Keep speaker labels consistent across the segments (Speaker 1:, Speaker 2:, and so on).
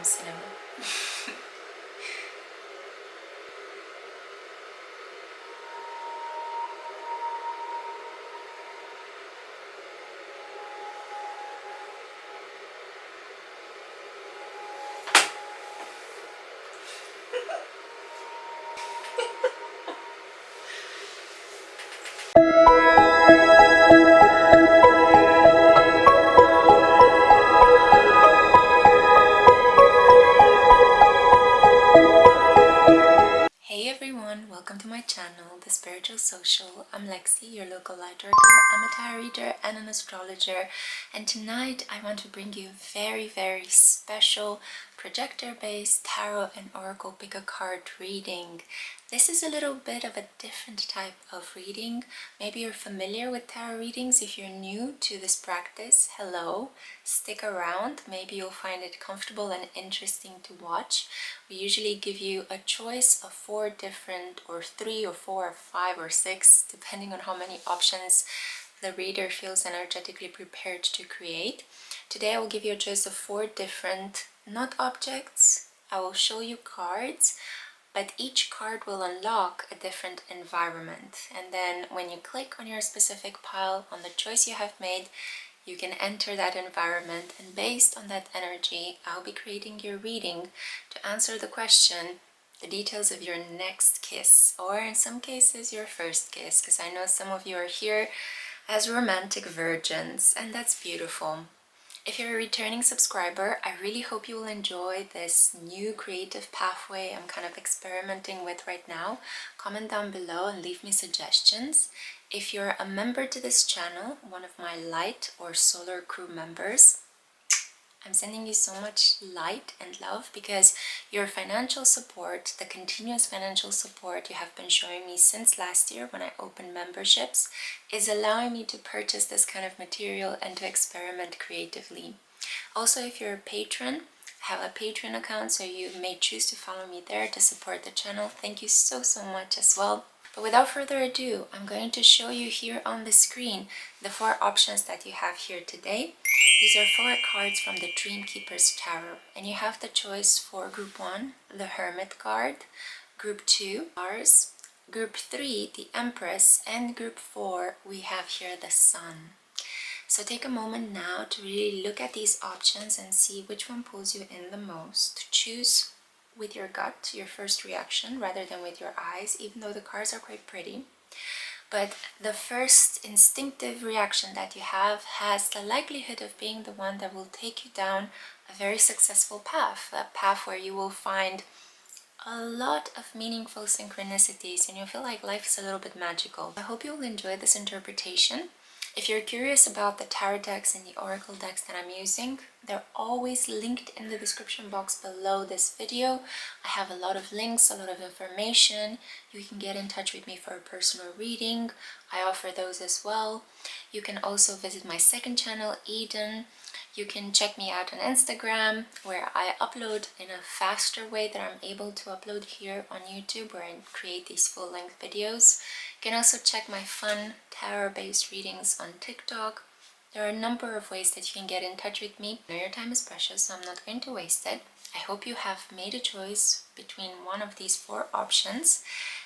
Speaker 1: cinnamon. Hey everyone, welcome to my channel, The Spiritual Social. I'm Lexi, your local light worker. I'm a tarot reader and an astrologer, and tonight I want to bring you a very special projector-based tarot and oracle pick a card reading. This is a little bit of a different type of reading. Maybe you're familiar with tarot readings. If you're new to this practice, hello, stick around. Maybe you'll find it comfortable and interesting to watch. We usually give you a choice of 4 different, or 3 or 4 or 5 or 6, depending on how many options the reader feels energetically prepared to create. Today I will give you a choice of 4 different, not objects. I will show you cards, but each card will unlock a different environment. And then when you click on your specific pile, on the choice you have made, you can enter that environment, and based on that energy, I'll be creating your reading to answer the question, the details of your next kiss, or in some cases your first kiss, because I know some of you are here as romantic virgins, and that's beautiful. If you're a returning subscriber, I really hope you will enjoy this new creative pathway I'm kind of experimenting with right now. Comment down below and leave me suggestions. If you're a member to this channel, one of my light or solar crew members, I'm sending you so much light and love, because your financial support, the continuous financial support you have been showing me since last year when I opened memberships, is allowing me to purchase this kind of material and to experiment creatively. Also, if you're a patron, I have a Patreon account, so you may choose to follow me there to support the channel. Thank you so much as well. But without further ado, I'm going to show you here on the screen the 4 options that you have here today. These are 4 cards from the Dream Keeper's Tarot, and you have the choice for Group 1, the Hermit card, Group 2, Mars, Group 3, the Empress, and Group 4, we have here the Sun. So take a moment now to really look at these options and see which one pulls you in the most. Choose with your gut, your first reaction, rather than with your eyes, even though the cards are quite pretty. But the first instinctive reaction that you have has the likelihood of being the one that will take you down a very successful path, a path where you will find a lot of meaningful synchronicities and you'll feel like life is a little bit magical. I hope you'll enjoy this interpretation. If you're curious about the tarot decks and the oracle decks that I'm using, they're always linked in the description box below this video. I have a lot of links, a lot of information. You can get in touch with me for a personal reading. I offer those as well. You can also visit my second channel, Eden. You can check me out on Instagram, where I upload in a faster way than I'm able to upload here on YouTube, where I create these full-length videos. You can also check my fun tarot-based readings on TikTok. There are a number of ways that you can get in touch with me. I know your time is precious, so I'm not going to waste it. I hope you have made a choice between one of these 4 options.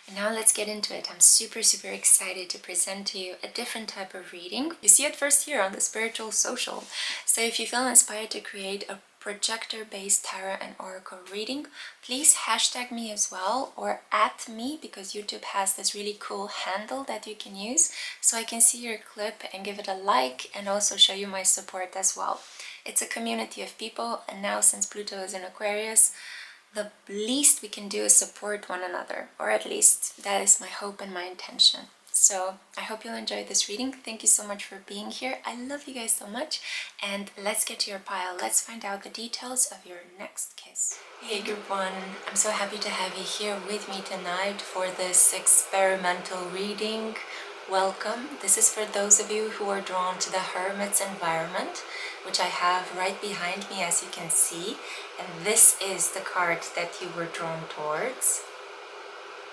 Speaker 1: And now let's get into it. I'm super excited to present to you a different type of reading. You see it first here on The Spiritual Social. So if you feel inspired to create a projector-based tarot and oracle reading, please hashtag me as well, or @ me, because YouTube has this really cool handle that you can use, so I can see your clip and give it a like and also show you my support as well. It's a community of people, and now since Pluto is in Aquarius, the least we can do is support one another, or at least that is my hope and my intention. So I hope you'll enjoy this reading. Thank you so much for being here. I love you guys so much, and let's get to your pile. Let's find out the details of your next kiss. Hey Group 1, I'm so happy to have you here with me tonight for this experimental reading. Welcome. This is for those of you who are drawn to the Hermit's environment, which I have right behind me, as you can see, and this is the card that you were drawn towards.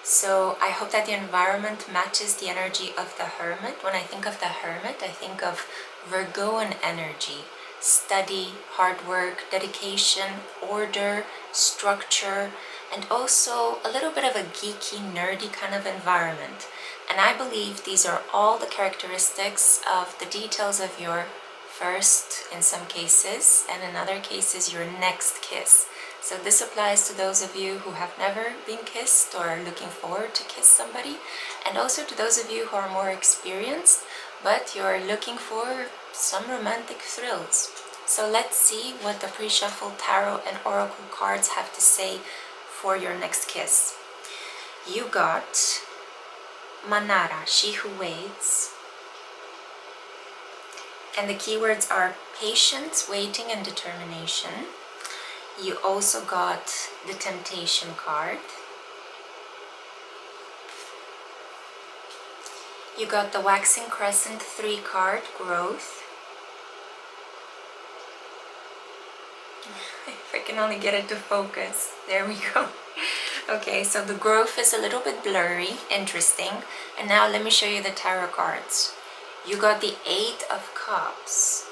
Speaker 1: So I hope that the environment matches the energy of the Hermit. When I think of the Hermit, I think of Virgoan energy, study, hard work, dedication, order, structure, and also a little bit of a geeky, nerdy kind of environment. And I believe these are all the characteristics of the details of your first, in some cases, and in other cases, your next kiss. So this applies to those of you who have never been kissed or are looking forward to kiss somebody, and also to those of you who are more experienced, but you're looking for some romantic thrills. So let's see what the pre-shuffled tarot and oracle cards have to say for your next kiss. You got Manara, she who waits. And the keywords are patience, waiting, and determination. You also got the Temptation card. You got the Waxing Crescent 3 card, Growth. If I can only get it to focus. There we go. Okay, so the growth is a little bit blurry, interesting. And now let me show you the tarot cards. You got the 8 of Cups.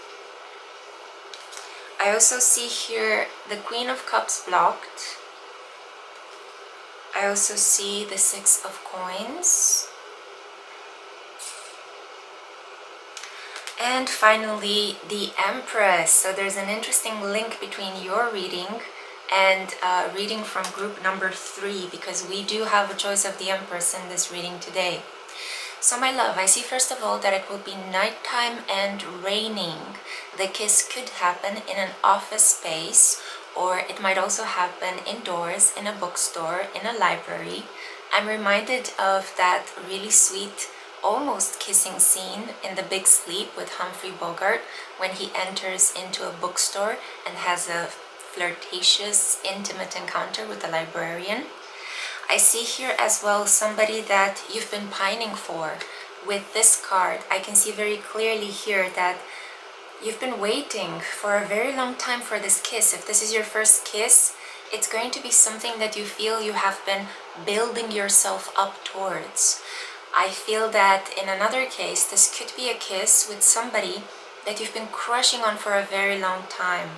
Speaker 1: I also see here the Queen of Cups blocked. I also see the 6 of Coins. And finally, the Empress. So there's an interesting link between your reading and reading from group number 3, because we do have a choice of the Empress in this reading today. So my love, I see first of all that it will be nighttime and raining. The kiss could happen in an office space, or it might also happen indoors, in a bookstore, in a library. I'm reminded of that really sweet, almost kissing scene in The Big Sleep with Humphrey Bogart, when he enters into a bookstore and has a flirtatious, intimate encounter with the librarian. I see here as well somebody that you've been pining for. With this card, I can see very clearly here that you've been waiting for a very long time for this kiss. If this is your first kiss, it's going to be something that you feel you have been building yourself up towards. I feel that in another case, this could be a kiss with somebody that you've been crushing on for a very long time.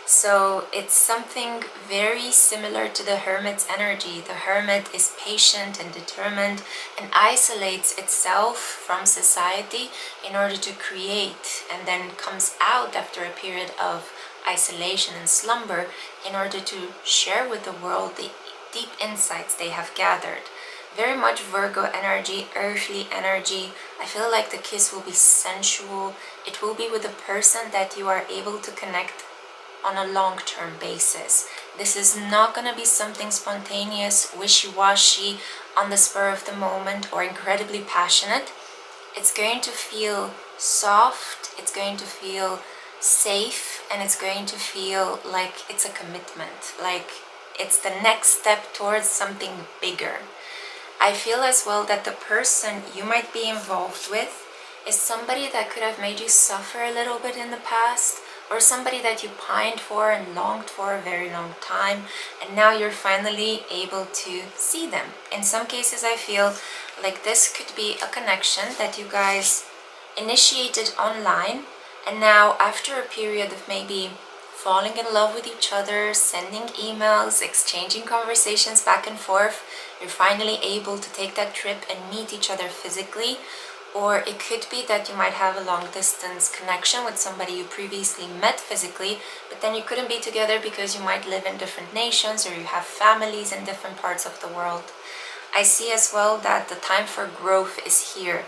Speaker 1: So it's something very similar to the Hermit's energy. The Hermit is patient and determined and isolates itself from society in order to create, and then comes out after a period of isolation and slumber in order to share with the world the deep insights they have gathered. Very much Virgo energy, earthly energy. I feel like the kiss will be sensual. It will be with a person that you are able to connect on a long-term basis. This is not going to be something spontaneous, wishy-washy, on the spur of the moment, or incredibly passionate. It's going to feel soft, it's going to feel safe, and it's going to feel like it's a commitment, like it's the next step towards something bigger. I feel as well that the person you might be involved with is somebody that could have made you suffer a little bit in the past, or somebody that you pined for and longed for a very long time, and now you're finally able to see them. In some cases, I feel like this could be a connection that you guys initiated online, and now after a period of maybe falling in love with each other, sending emails, exchanging conversations back and forth, you're finally able to take that trip and meet each other physically. Or it could be that you might have a long distance connection with somebody you previously met physically, but then you couldn't be together because you might live in different nations or you have families in different parts of the world. I see as well that the time for growth is here.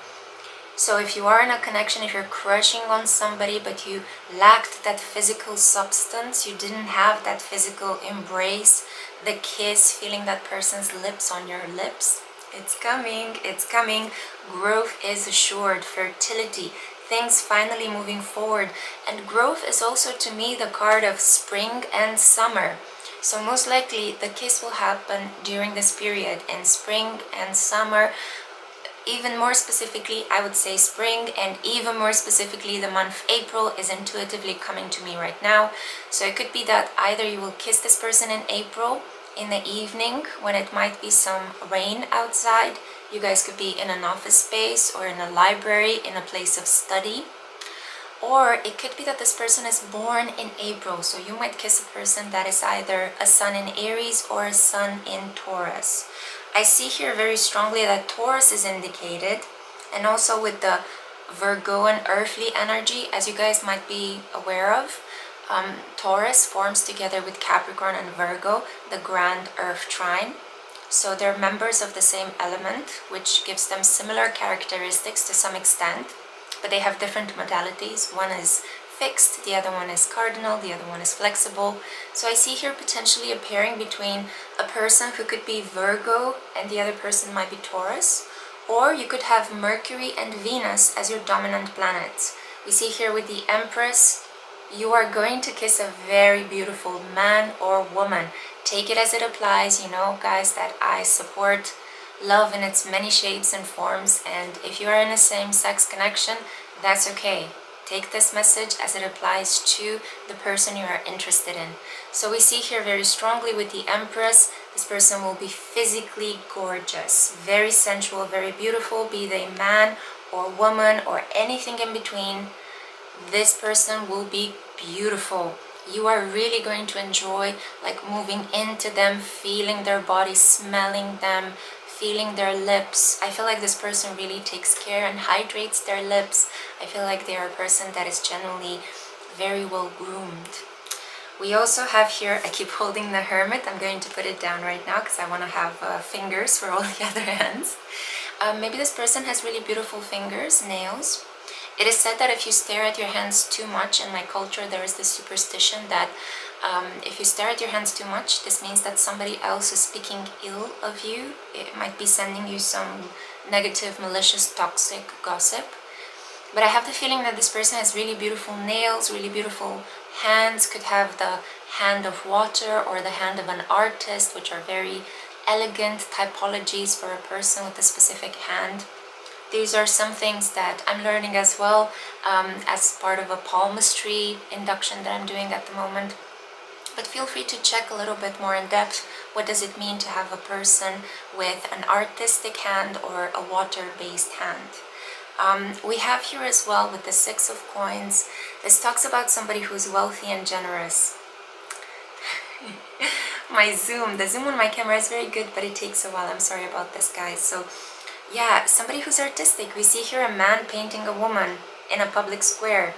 Speaker 1: So if you are in a connection, if you're crushing on somebody but you lacked that physical substance, you didn't have that physical embrace, the kiss, feeling that person's lips on your lips, it's coming, it's coming. Growth is assured, fertility, things finally moving forward. And growth is also to me the card of spring and summer. So most likely the kiss will happen during this period in spring and summer. Even more specifically, I would say spring, and even more specifically the month April is intuitively coming to me right now. So it could be that either you will kiss this person in April, in the evening when it might be some rain outside. You guys could be in an office space or in a library, in a place of study. Or it could be that this person is born in April, so you might kiss a person that is either a sun in Aries or a sun in Taurus. I see here very strongly that Taurus is indicated, and also with the Virgo and earthly energy, as you guys might be aware of. Taurus forms together with Capricorn and Virgo the grand earth trine. So they're members of the same element, which gives them similar characteristics to some extent, but they have different modalities. One is fixed, the other one is cardinal, the other one is flexible. So I see here potentially a pairing between a person who could be Virgo and the other person might be Taurus, or you could have Mercury and Venus as your dominant planets. We see here with the Empress, you are going to kiss a very beautiful man or woman. Take it as it applies, you know, guys, that I support love in its many shapes and forms, and if you are in a same-sex connection, that's okay. Take this message as it applies to the person you are interested in. So we see here very strongly with the Empress, this person will be physically gorgeous, very sensual, very beautiful, be they man or woman or anything in between. This person will be beautiful. You are really going to enjoy like moving into them, feeling their body, smelling them, feeling their lips. I feel like this person really takes care and hydrates their lips. I feel like they are a person that is generally very well groomed. We also have here, I keep holding the Hermit. I'm going to put it down right now because I want to have fingers for all the other hands. Maybe this person has really beautiful fingers, nails. It is said that if you stare at your hands too much, in my culture there is this superstition that if you stare at your hands too much, this means that somebody else is speaking ill of you. It might be sending you some negative, malicious, toxic gossip. But I have the feeling that this person has really beautiful nails, really beautiful hands, could have the hand of water or the hand of an artist, which are very elegant typologies for a person with a specific hand. These are some things that I'm learning as well as part of a palmistry induction that I'm doing at the moment. But feel free to check a little bit more in depth. What does it mean to have a person with an artistic hand or a water-based hand? We have here as well with the Six of Coins. This talks about somebody who's wealthy and generous. The zoom on my camera is very good, but it takes a while. I'm sorry about this, guys. So yeah, somebody who's artistic. We see here a man painting a woman in a public square.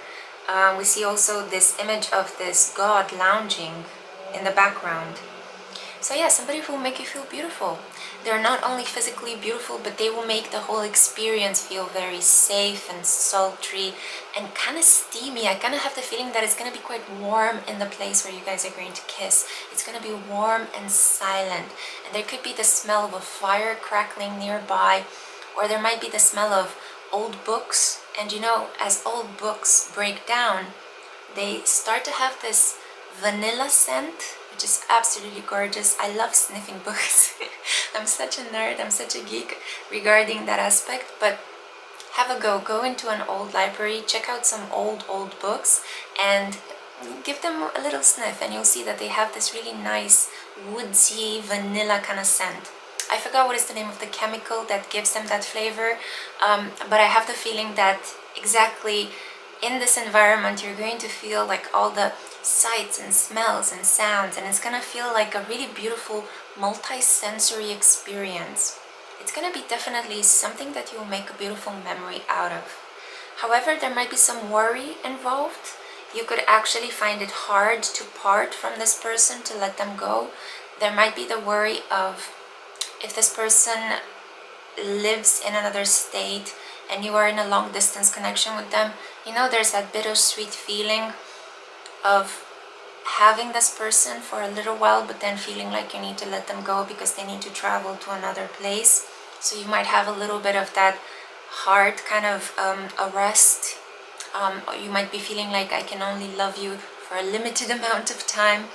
Speaker 1: We see also this image of this god lounging in the background. So yeah, somebody who will make you feel beautiful. They're not only physically beautiful, but they will make the whole experience feel very safe and sultry and kind of steamy. I kind of have the feeling that it's going to be quite warm in the place where you guys are going to kiss. It's going to be warm and silent. And there could be the smell of a fire crackling nearby, or there might be the smell of old books. And you know, as old books break down, they start to have this vanilla scent, which is absolutely gorgeous. I love sniffing books. I'm such a nerd, I'm such a geek regarding that aspect. But have a go into an old library, check out some old books and give them a little sniff, and you'll see that they have this really nice woodsy vanilla kind of scent. I forgot what is the name of the chemical that gives them that flavor, but I have the feeling that exactly in this environment you're going to feel like all the sights and smells and sounds, and it's gonna feel like a really beautiful multi-sensory experience. It's gonna be definitely something that you'll make a beautiful memory out of. However, there might be some worry involved. You could actually find it hard to part from this person, to let them go. There might be the worry of, if this person lives in another state and you are in a long distance connection with them, you know, there's that bittersweet feeling of having this person for a little while, but then feeling like you need to let them go because they need to travel to another place. So you might have a little bit of that heart kind of arrest. You might be feeling like I can only love you for a limited amount of time,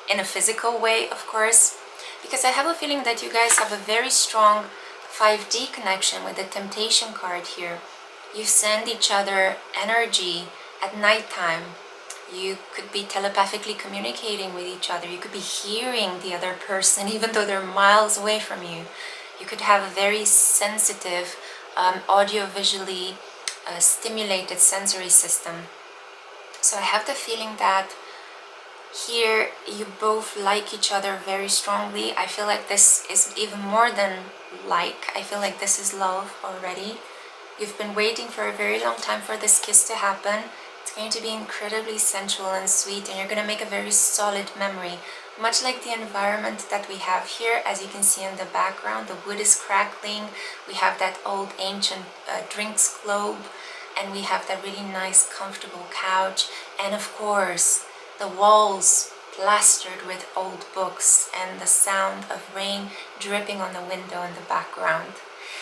Speaker 1: in a physical way, of course, because I have a feeling that you guys have a very strong 5D connection with the Temptation card here. You send each other energy at nighttime. You could be telepathically communicating with each other. You could be hearing the other person even though they're miles away from you. You could have a very sensitive, audio-visually stimulated sensory system. So I have the feeling that here you both like each other very strongly. I feel like this is even more than like. I feel like this is love already. You've been waiting for a very long time for this kiss to happen. It's going to be incredibly sensual and sweet, and you're going to make a very solid memory. Much like the environment that we have here, as you can see in the background, the wood is crackling. We have that old ancient drinks globe, and we have that really nice comfortable couch, and of course the walls plastered with old books and the sound of rain dripping on the window in the background.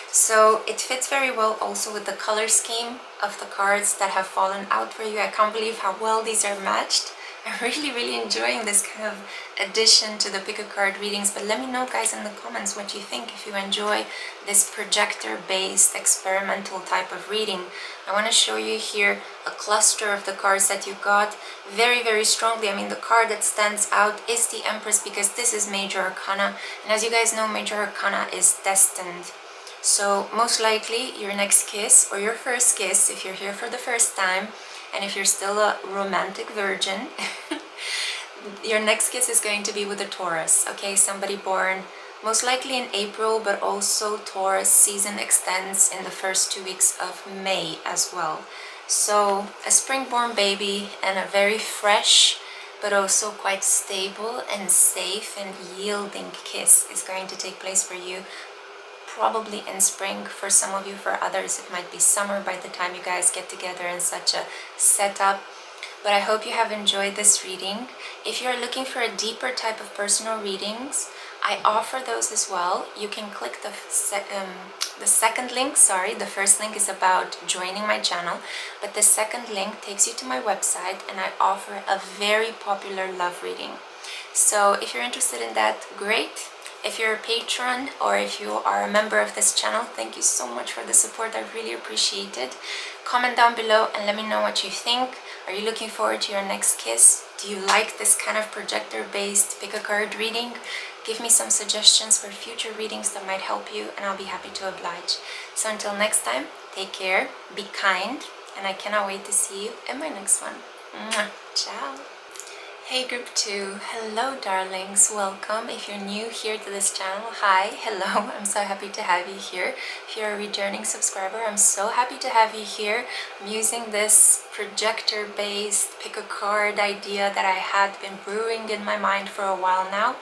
Speaker 1: So it fits very well also with the color scheme of the cards that have fallen out for you. I can't believe how well these are matched. I'm really enjoying this kind of addition to the pick a card readings, but let me know guys in the comments what you think, if you enjoy this projector based experimental type of reading. I want to show you here a cluster of the cards that you got very strongly. I mean, the card that stands out is the Empress, because this is Major Arcana, and as you guys know, Major Arcana is destined. So most likely your next kiss, or your first kiss if you're here for the first time, and if you're still a romantic virgin, your next kiss is going to be with a Taurus, okay? Somebody born most likely in April, but also Taurus season extends in the first 2 weeks of May as well. So a spring-born baby and a very fresh, but also quite stable and safe and yielding kiss is going to take place for you. Probably in spring for some of you, for others it might be summer by the time you guys get together in such a setup. But I hope you have enjoyed this reading. If you're looking for a deeper type of personal readings, I offer those as well. You can click the second link. Sorry, the first link is about joining my channel, but the second link takes you to my website, and I offer a very popular love reading. So if you're interested in that, great. If you're a patron or if you are a member of this channel, thank you so much for the support. I really appreciate it. Comment down below and let me know what you think. Are you looking forward to your next kiss? Do you like this kind of projector-based pick a card reading? Give me some suggestions for future readings that might help you, and I'll be happy to oblige. So until next time, take care, be kind, and I cannot wait to see you in my next one. Mwah. Ciao! Hey group 2, hello darlings, welcome. If you're new here to this channel, hi, hello, I'm so happy to have you here. If you're a returning subscriber, I'm so happy to have you here. I'm using this projector based pick a card idea that I had been brewing in my mind for a while now.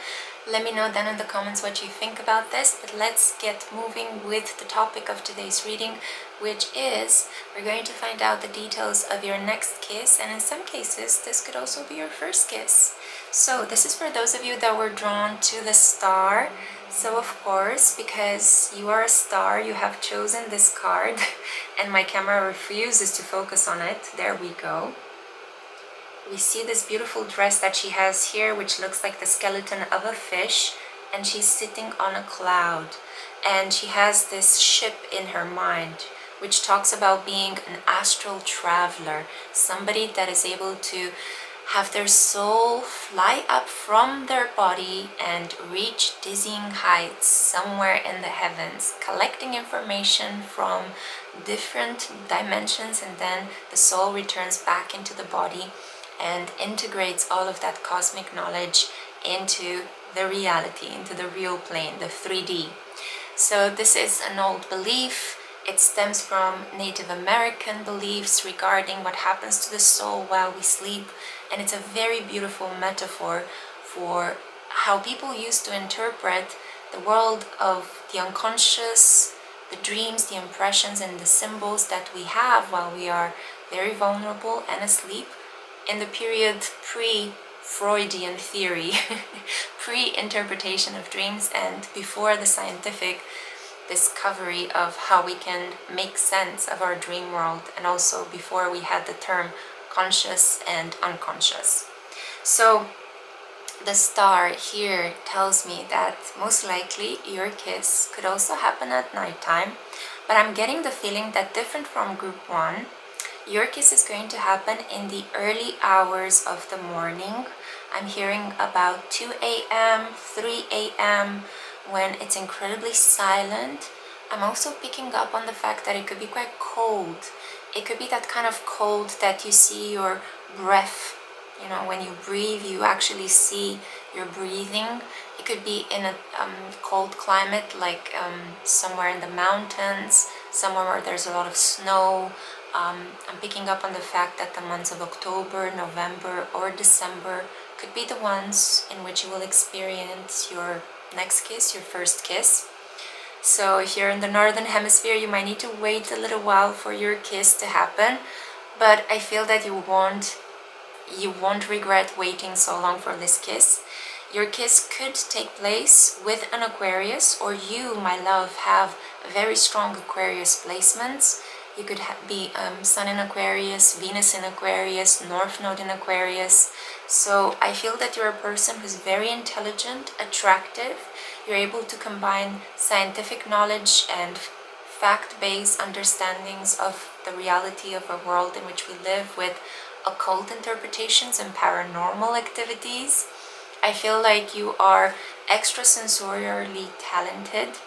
Speaker 1: Let me know down in the comments what you think about this, but let's get moving with the topic of today's reading, which is we're going to find out the details of your next kiss, and in some cases this could also be your first kiss. So this is for those of you that were drawn to the star. So of course, because you are a star, you have chosen this card and my camera refuses to focus on it. There we go. We see this beautiful dress that she has here, which looks like the skeleton of a fish, and she's sitting on a cloud, and she has this ship in her mind which talks about being an astral traveler, somebody that is able to have their soul fly up from their body and reach dizzying heights somewhere in the heavens, collecting information from different dimensions, and then the soul returns back into the body and integrates all of that cosmic knowledge into the reality, into the real plane, the 3D. So this is an old belief. It stems from Native American beliefs regarding what happens to the soul while we sleep, and it's a very beautiful metaphor for how people used to interpret the world of the unconscious, the dreams, the impressions, and the symbols that we have while we are very vulnerable and asleep, in the period pre-Freudian theory, pre-interpretation of dreams, and before the scientific discovery of how we can make sense of our dream world, and also before we had the term conscious and unconscious. So the star here tells me that most likely your kiss could also happen at nighttime, but I'm getting the feeling that different from group 1, your kiss is going to happen in the early hours of the morning. I'm hearing about 2 a.m., 3 a.m., when it's incredibly silent. I'm also picking up on the fact that it could be quite cold. It could be that kind of cold that you see your breath. You know, when you breathe, you actually see your breathing. It could be in a cold climate, like somewhere in the mountains, somewhere where there's a lot of snow. I'm picking up on the fact that the months of October, November, or December could be the ones in which you will experience your next kiss, your first kiss. So if you're in the northern hemisphere, you might need to wait a little while for your kiss to happen, but I feel that you won't regret waiting so long for this kiss. Your kiss could take place with an Aquarius, or you, my love, have very strong Aquarius placements. You could be Sun in Aquarius, Venus in Aquarius, North Node in Aquarius. So I feel that you're a person who's very intelligent, attractive. You're able to combine scientific knowledge and fact-based understandings of the reality of a world in which we live with occult interpretations and paranormal activities. I feel like you are extrasensorially talented.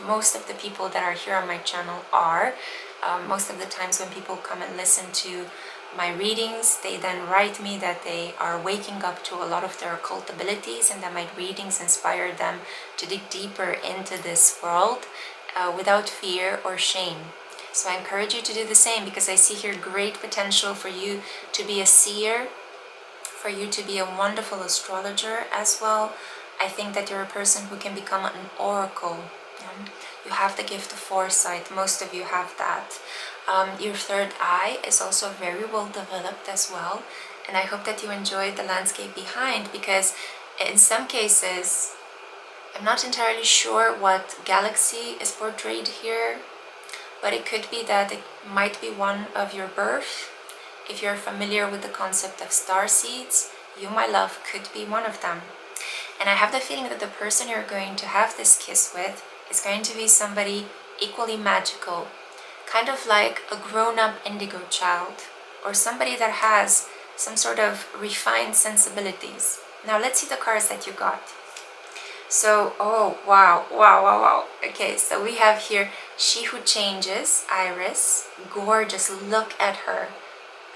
Speaker 1: Most of the people that are here on my channel are. Most of the times when people come and listen to my readings, they then write me that they are waking up to a lot of their occult abilities and that my readings inspire them to dig deeper into this world without fear or shame. So I encourage you to do the same, because I see here great potential for you to be a seer, for you to be a wonderful astrologer as well. I think that you're a person who can become an oracle. You have the gift of foresight. Most of you have that. Your third eye is also very well developed as well. And I hope that you enjoyed the landscape behind, because in some cases, I'm not entirely sure what galaxy is portrayed here, but it could be that it might be one of your birth. If you're familiar with the concept of star seeds, you, my love, could be one of them. And I have the feeling that the person you're going to have this kiss with is going to be somebody equally magical, kind of like a grown-up indigo child, or somebody that has some sort of refined sensibilities. Now let's see the cards that you got. So, oh, wow. Okay, so we have here She Who Changes, Iris. Gorgeous, look at her.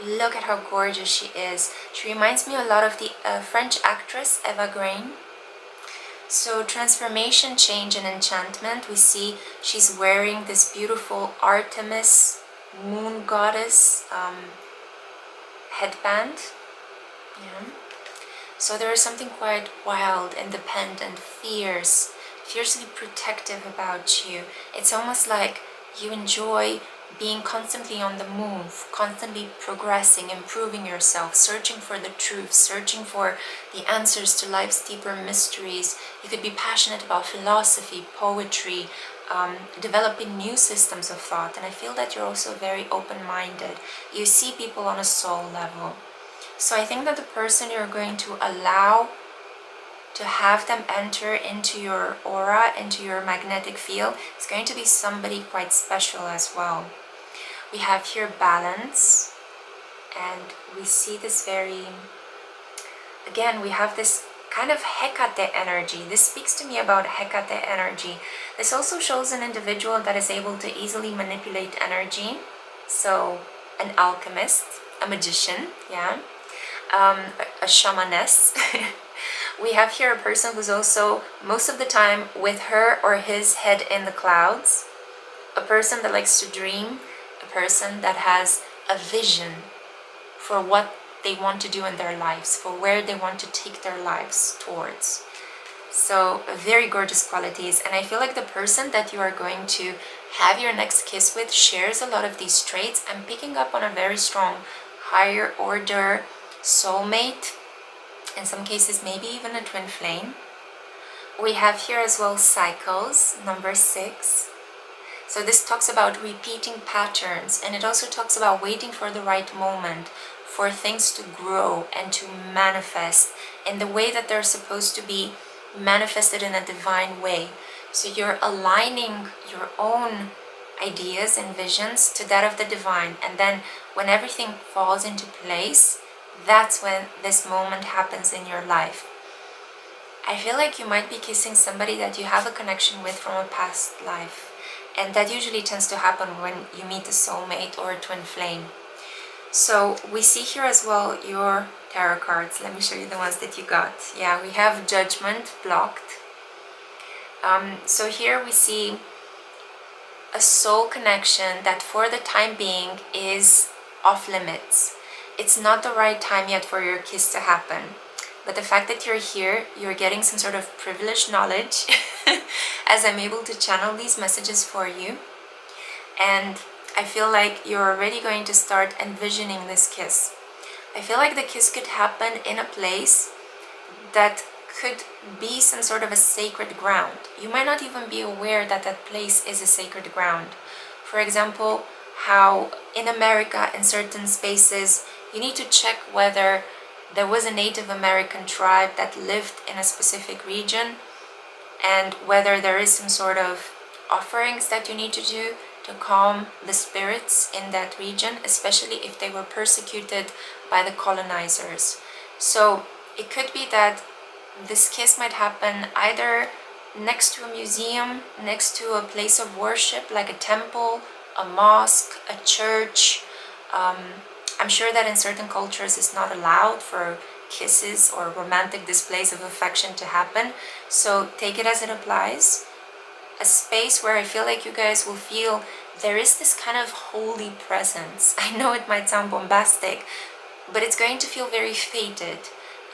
Speaker 1: Look at how gorgeous she is. She reminds me a lot of the French actress Eva Green. So transformation, change, and enchantment. We see she's wearing this beautiful Artemis moon goddess headband. Yeah. So there is something quite wild, independent, fierce, fiercely protective about you. It's almost like you enjoy being constantly on the move, constantly progressing, improving yourself, searching for the truth, searching for the answers to life's deeper mysteries. You could be passionate about philosophy, poetry, developing new systems of thought. And I feel that you're also very open-minded. You see people on a soul level. So I think that the person you're going to allow to have them enter into your aura, into your magnetic field, is going to be somebody quite special as well. We have here balance, and we see this very, again, we have this kind of Hecate energy. This speaks to me about Hecate energy. This also shows an individual that is able to easily manipulate energy. So an alchemist, a magician, yeah, a shamaness. We have here a person who's also most of the time with her or his head in the clouds, a person that likes to dream, a person that has a vision for what they want to do in their lives, for where they want to take their lives towards. So very gorgeous qualities, and I feel like the person that you are going to have your next kiss with shares a lot of these traits. I'm picking up on a very strong higher order soulmate, in some cases maybe even a twin flame. We have here as well cycles, number 6. So this talks about repeating patterns, and it also talks about waiting for the right moment for things to grow and to manifest in the way that they're supposed to be manifested in a divine way. So you're aligning your own ideas and visions to that of the divine, and then when everything falls into place, that's when this moment happens in your life. I feel like you might be kissing somebody that you have a connection with from a past life, and that usually tends to happen when you meet a soulmate or a twin flame. So we see here as well your tarot cards. Let me show you the ones that you got. Yeah, we have Judgment blocked. So here we see a soul connection that for the time being is off limits. It's not the right time yet for your kiss to happen. But the fact that you're here, you're getting some sort of privileged knowledge as I'm able to channel these messages for you. And I feel like you're already going to start envisioning this kiss. I feel like the kiss could happen in a place that could be some sort of a sacred ground. You might not even be aware that that place is a sacred ground. For example, how in America, in certain spaces, you need to check whether there was a Native American tribe that lived in a specific region and whether there is some sort of offerings that you need to do to calm the spirits in that region, especially if they were persecuted by the colonizers. So it could be that this kiss might happen either next to a museum, next to a place of worship like a temple, a mosque, a church. I'm sure that in certain cultures it's not allowed for kisses or romantic displays of affection to happen, so take it as it applies. A space where I feel like you guys will feel there is this kind of holy presence. I know it might sound bombastic, but it's going to feel very fated,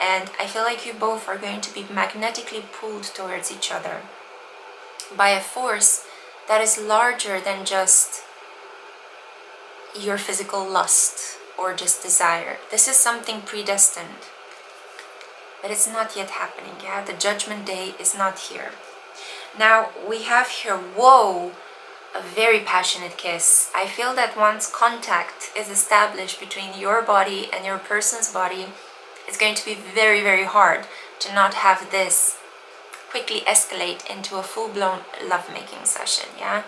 Speaker 1: and I feel like you both are going to be magnetically pulled towards each other by a force that is larger than just your physical lust or just desire. This is something predestined, but it's not yet happening. Yeah, the judgment day is not here. Now we have here, whoa, a very passionate kiss. I feel that once contact is established between your body and your person's body, it's going to be very, very hard to not have this quickly escalate into a full-blown lovemaking session. Yeah,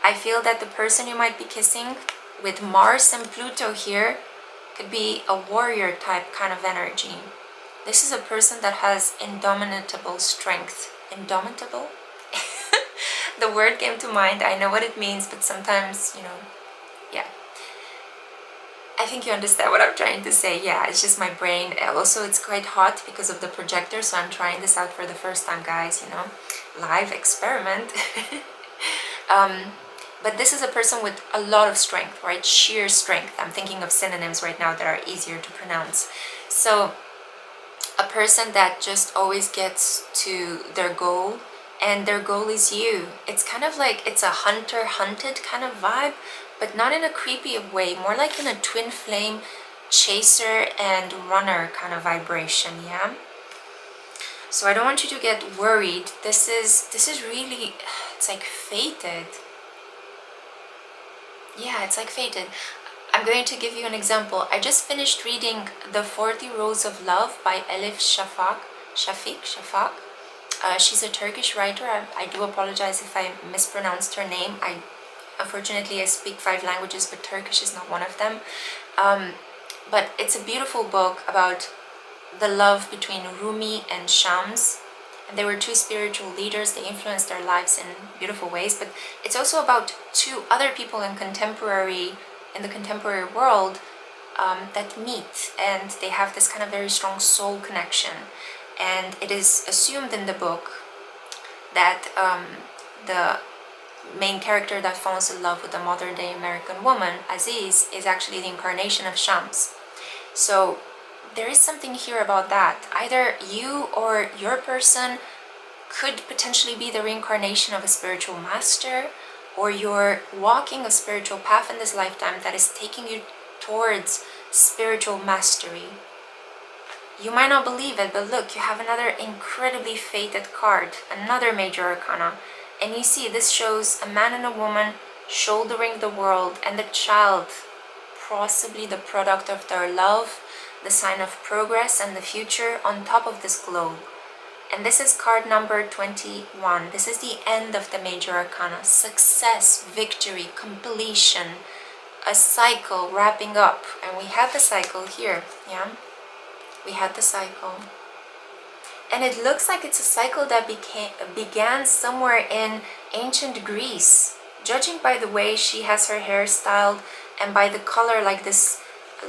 Speaker 1: I feel that the person you might be kissing with Mars and Pluto here could be a warrior type kind of energy. This is a person that has indomitable strength. Indomitable? The word came to mind. I know what it means, but sometimes, yeah. I think you understand what I'm trying to say. Yeah, it's just my brain. Also, it's quite hot because of the projector, so I'm trying this out for the first time, guys, live experiment. But this is a person with a lot of strength, right? Sheer strength. I'm thinking of synonyms right now that are easier to pronounce. So a person that just always gets to their goal, and their goal is you. It's kind of like it's a hunter-hunted kind of vibe, but not in a creepy way, more like in a twin flame chaser and runner kind of vibration. Yeah, so I don't want you to get worried. This is really, it's like fated. Yeah, it's like fated. I'm going to give you an example. I just finished reading The 40 Rows of Love by Elif Shafak. She's a Turkish writer. I do apologize if I mispronounced her name. Unfortunately, I speak 5 languages, but Turkish is not one of them. But it's a beautiful book about the love between Rumi and Shams. And they were 2 spiritual leaders. They influenced their lives in beautiful ways. But it's also about 2 other people in the contemporary world that meet, and they have this kind of very strong soul connection. And it is assumed in the book that the main character that falls in love with a modern-day American woman, Aziz, is actually the incarnation of Shams. So there is something here about that. Either you or your person could potentially be the reincarnation of a spiritual master, or you're walking a spiritual path in this lifetime that is taking you towards spiritual mastery. You might not believe it, but look, you have another incredibly fated card, another major arcana. And you see, this shows a man and a woman shouldering the world, and the child, possibly the product of their love, the sign of progress and the future on top of this globe. And this is card number 21. This is the end of the major arcana. Success, victory, completion, a cycle wrapping up. And we have the cycle here, yeah? We had the cycle. And it looks like it's a cycle that began somewhere in ancient Greece. Judging by the way she has her hair styled and by the color, like this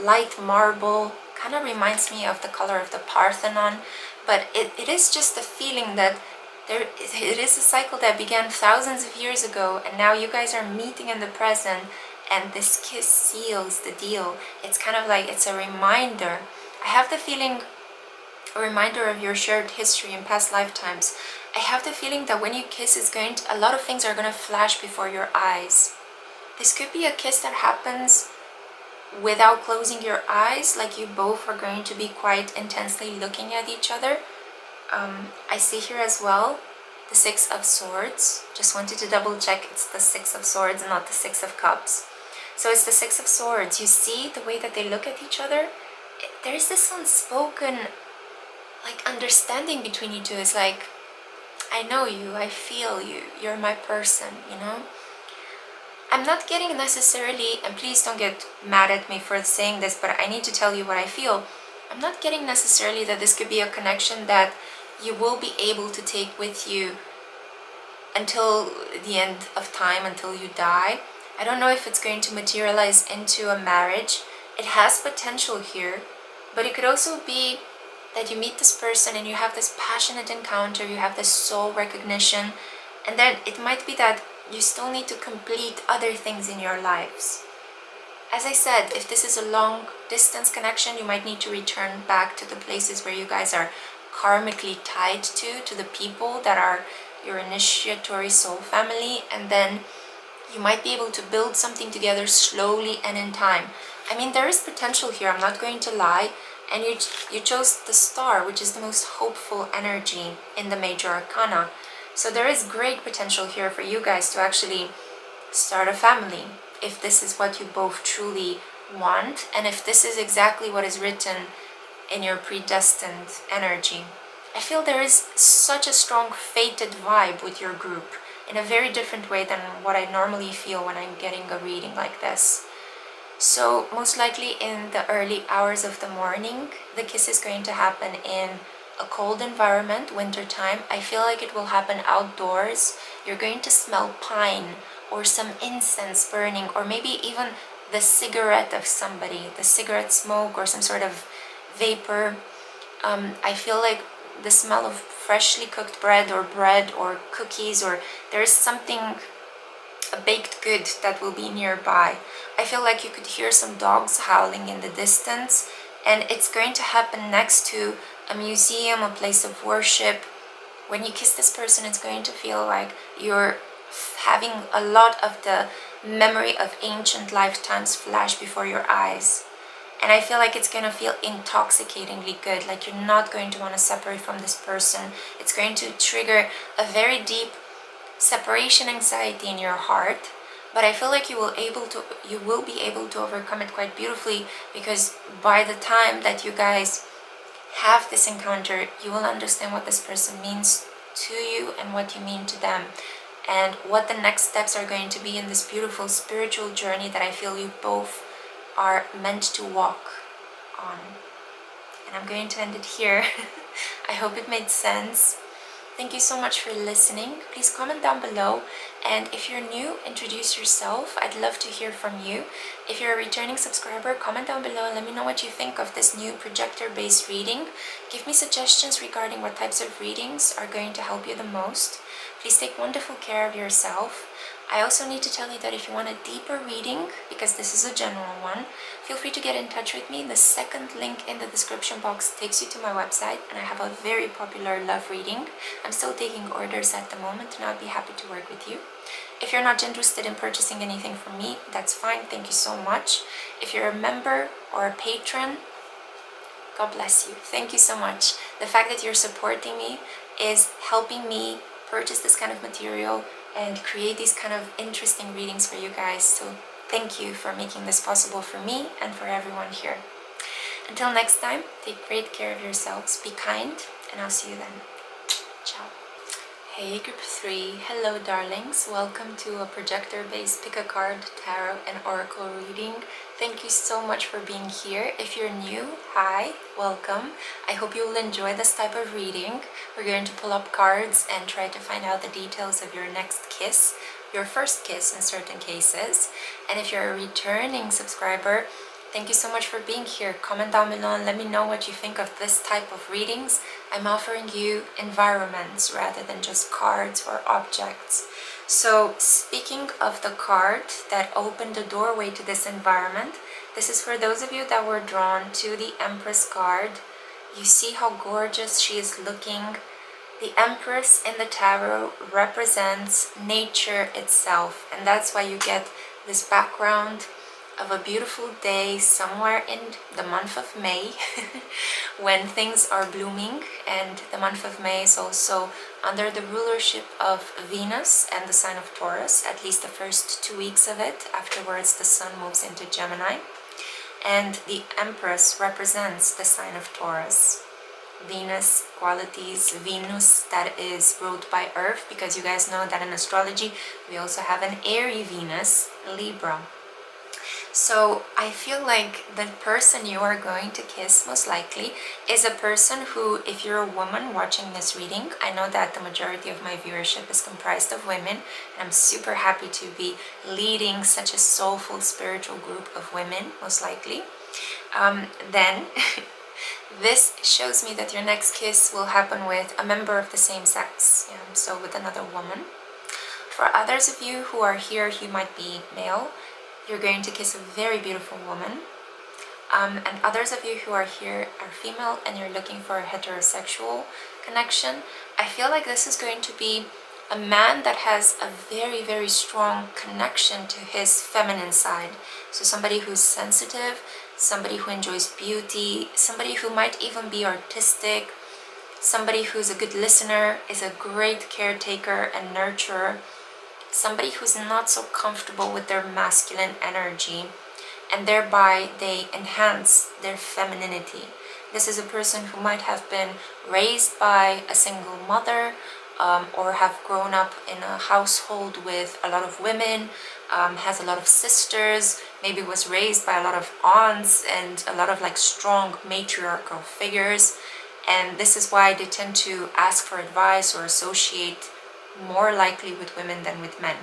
Speaker 1: light marble, kind of reminds me of the color of the Parthenon, but it is just the feeling that it is a cycle that began thousands of years ago, and now you guys are meeting in the present, and this kiss seals the deal. It's kind of like, it's a reminder. I have the feeling, a reminder of your shared history in past lifetimes. I have the feeling that when you kiss, a lot of things are going to flash before your eyes. This could be a kiss that happens without closing your eyes, like you both are going to be quite intensely looking at each other. I see here as well the Six of Swords. Just wanted to double check, it's the Six of Swords, not the Six of Cups. So it's the Six of Swords. You see the way that they look at each other? There is this unspoken, like, understanding between you two. It's like, I know you, I feel you, you're my person, you know? I'm not getting necessarily, and please don't get mad at me for saying this, but I need to tell you what I feel. I'm not getting necessarily that this could be a connection that you will be able to take with you until the end of time, until you die. I don't know if it's going to materialize into a marriage. It has potential here, but it could also be that you meet this person and you have this passionate encounter, you have this soul recognition, and then it might be that you still need to complete other things in your lives. As I said, if this is a long distance connection, you might need to return back to the places where you guys are karmically tied to the people that are your initiatory soul family, and then you might be able to build something together slowly and in time. I mean, there is potential here, I'm not going to lie, and you chose the Star, which is the most hopeful energy in the major arcana. So there is great potential here for you guys to actually start a family, if this is what you both truly want, and if this is exactly what is written in your predestined energy. I feel there is such a strong fated vibe with your group, in a very different way than what I normally feel when I'm getting a reading like this. So most likely in the early hours of the morning, the kiss is going to happen in a cold environment, winter time. I feel like it will happen outdoors. You're going to smell pine or some incense burning, or maybe even the cigarette of somebody, the cigarette smoke or some sort of vapor. I feel like the smell of freshly cooked bread or cookies, or there's something, a baked good that will be nearby. I feel like you could hear some dogs howling in the distance, and it's going to happen next to a museum, a place of worship. When you kiss this person, it's going to feel like you're having a lot of the memory of ancient lifetimes flash before your eyes. And I feel like it's going to feel intoxicatingly good, like you're not going to want to separate from this person. It's going to trigger a very deep separation anxiety in your heart, but I feel like you will be able to overcome it quite beautifully, because by the time that you guys have this encounter, you will understand what this person means to you and what you mean to them, and what the next steps are going to be in this beautiful spiritual journey that I feel you both are meant to walk on. And I'm going to end it here. I hope it made sense. Thank you so much for listening. Please comment down below, and if you're new, introduce yourself. I'd love to hear from you. If you're a returning subscriber, comment down below and let me know what you think of this new projector-based reading. Give me suggestions regarding what types of readings are going to help you the most. Please take wonderful care of yourself. I also need to tell you that if you want a deeper reading, because this is a general one, feel free to get in touch with me. The second link in the description box takes you to my website, and I have a very popular love reading. I'm still taking orders at the moment, and I'll be happy to work with you. If you're not interested in purchasing anything from me, that's fine. Thank you so much. If you're a member or a patron, God bless you. Thank you so much. The fact that you're supporting me is helping me purchase this kind of material and create these kind of interesting readings for you guys. So thank you for making this possible for me and for everyone here. Until next time, take great care of yourselves, be kind, and I'll see you then. Ciao. Hey group 3, hello darlings, welcome to a projector-based pick a card, tarot and oracle reading. Thank you so much for being here. If you're new, hi, welcome. I hope you will enjoy this type of reading. We're going to pull up cards and try to find out the details of your next kiss, your first kiss in certain cases. And if you're a returning subscriber, Thank you so much for being here. Comment down below and let me know what you think of this type of readings. I'm offering you environments rather than just cards or objects. So speaking of the card that opened the doorway to this environment, this is for those of you that were drawn to the Empress card. You see how gorgeous she is looking. The Empress in the tarot represents nature itself, and that's why you get this background of a beautiful day somewhere in the month of May when things are blooming. And the month of May is also under the rulership of Venus and the sign of Taurus, at least the first 2 weeks of it. Afterwards the Sun moves into Gemini, and the Empress represents the sign of Taurus. Venus qualities, Venus that is ruled by Earth, because you guys know that in astrology we also have an airy Venus, Libra. So I feel like the person you are going to kiss most likely is a person who, if you're a woman watching this reading, I know that the majority of my viewership is comprised of women, and I'm super happy to be leading such a soulful spiritual group of women, most likely. Then this shows me that your next kiss will happen with a member of the same sex, so with another woman. For others of you who are here, you might be male, you're going to kiss a very beautiful woman. And others of you who are here are female and you're looking for a heterosexual connection. I feel like this is going to be a man that has a very, very strong connection to his feminine side. So somebody who's sensitive, somebody who enjoys beauty, somebody who might even be artistic, somebody who's a good listener, is a great caretaker and nurturer, somebody who's not so comfortable with their masculine energy, and thereby they enhance their femininity. This is a person who might have been raised by a single mother, or have grown up in a household with a lot of women, has a lot of sisters, maybe was raised by a lot of aunts and a lot of like strong matriarchal figures, and this is why they tend to ask for advice or associate more likely with women than with men.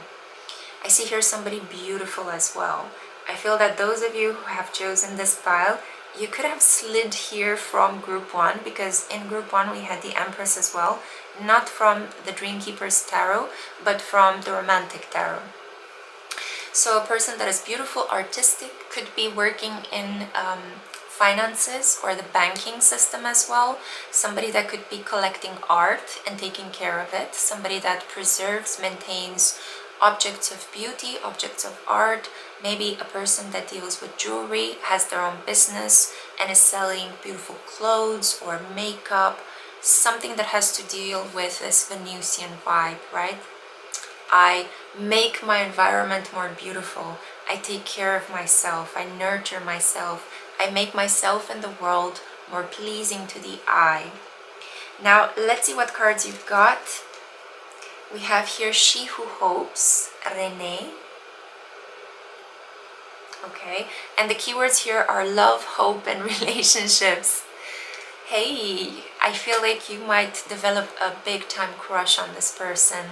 Speaker 1: I see here somebody beautiful as well. I feel that those of you who have chosen this pile, you could have slid here from group 1, because in group 1 we had the Empress as well, not from the Dreamkeeper's tarot, but from the Romantic tarot. So a person that is beautiful, artistic, could be working in finances or the banking system as well. Somebody that could be collecting art and taking care of it. Somebody that preserves, maintains objects of beauty, objects of art. Maybe a person that deals with jewelry, has their own business and is selling beautiful clothes or makeup. Something that has to deal with this Venusian vibe, right? I make my environment more beautiful. I take care of myself. I nurture myself. I make myself and the world more pleasing to the eye. Now, let's see what cards you've got. We have here She Who Hopes, Renee. Okay, and the keywords here are love, hope, and relationships. Hey, I feel like you might develop a big time crush on this person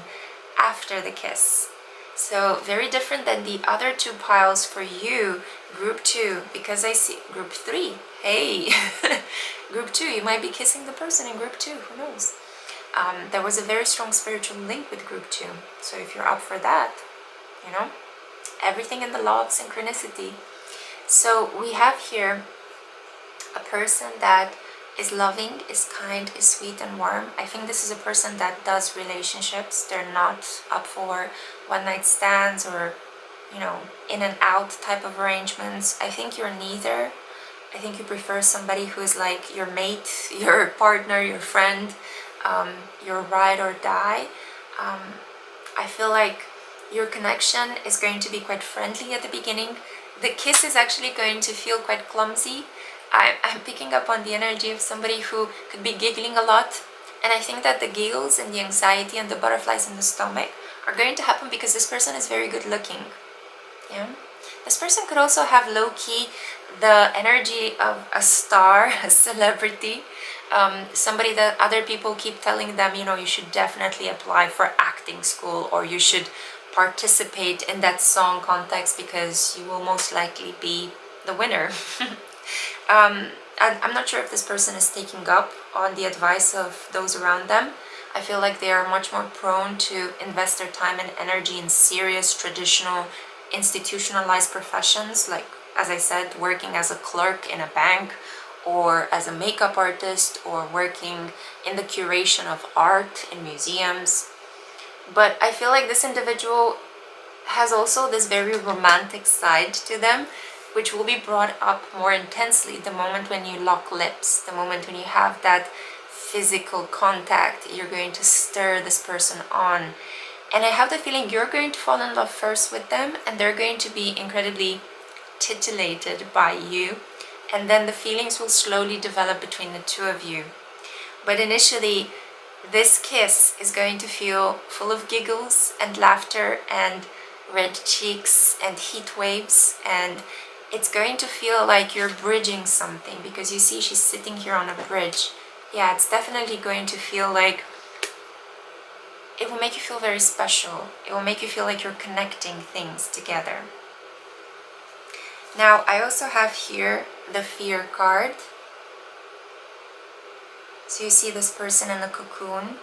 Speaker 1: after the kiss. So very different than the other 2 piles for you, group 2, because I see group 3. Hey, group 2, you might be kissing the person in group 2, who knows? There was a very strong spiritual link with group 2. So if you're up for that, you know, everything in the law of synchronicity. So we have here a person that is loving, is kind, is sweet and warm. I think this is a person that does relationships. They're not up for one night stands or, you know, in and out type of arrangements. I think you're neither. I think you prefer somebody who is like your mate, your partner, your friend, your ride or die. I feel like your connection is going to be quite friendly at the beginning. The kiss is actually going to feel quite clumsy. I'm picking up on the energy of somebody who could be giggling a lot, and I think that the giggles and the anxiety and the butterflies in the stomach are going to happen because this person is very good looking. Yeah, this person could also have low-key the energy of a star, a celebrity, somebody that other people keep telling them, you know, you should definitely apply for acting school, or you should participate in that song contest because you will most likely be the winner. I'm not sure if this person is taking up on the advice of those around them. I feel like they are much more prone to invest their time and energy in serious, traditional, institutionalized professions, like, as I said, working as a clerk in a bank, or as a makeup artist, or working in the curation of art in museums. But I feel like this individual has also this very romantic side to them, which will be brought up more intensely the moment when you lock lips, the moment when you have that physical contact. You're going to stir this person on. And I have the feeling you're going to fall in love first with them, and they're going to be incredibly titillated by you. And then the feelings will slowly develop between the two of you. But initially, this kiss is going to feel full of giggles and laughter and red cheeks and heat waves, and it's going to feel like you're bridging something, because you see she's sitting here on a bridge. Yeah, it's definitely going to feel like it will make you feel very special. It will make you feel like you're connecting things together. Now, I also have here the fear card. So you see this person in the cocoon.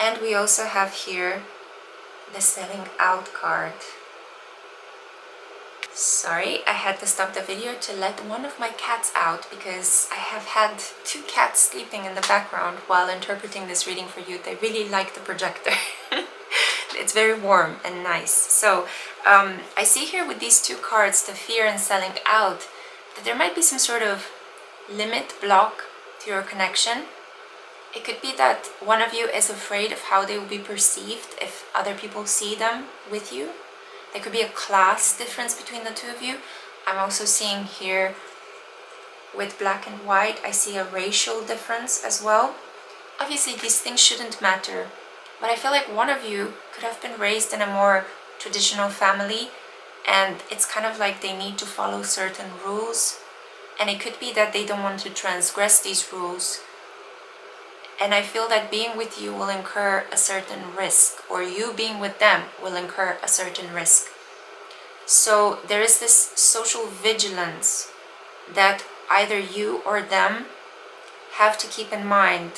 Speaker 1: And we also have here the selling out card. Sorry, I had to stop the video to let one of my cats out, because I have had 2 cats sleeping in the background while interpreting this reading for you. They really like the projector. It's very warm and nice. So I see here with these 2 cards, the fear and selling out, that there might be some sort of limit, block to your connection. It could be that one of you is afraid of how they will be perceived if other people see them with you. There could be a class difference between the 2 of you. I'm also seeing here with black and white, I see a racial difference as well. Obviously, these things shouldn't matter, but I feel like one of you could have been raised in a more traditional family, and it's kind of like they need to follow certain rules, and it could be that they don't want to transgress these rules. And I feel that being with you will incur a certain risk, or you being with them will incur a certain risk. So there is this social vigilance that either you or them have to keep in mind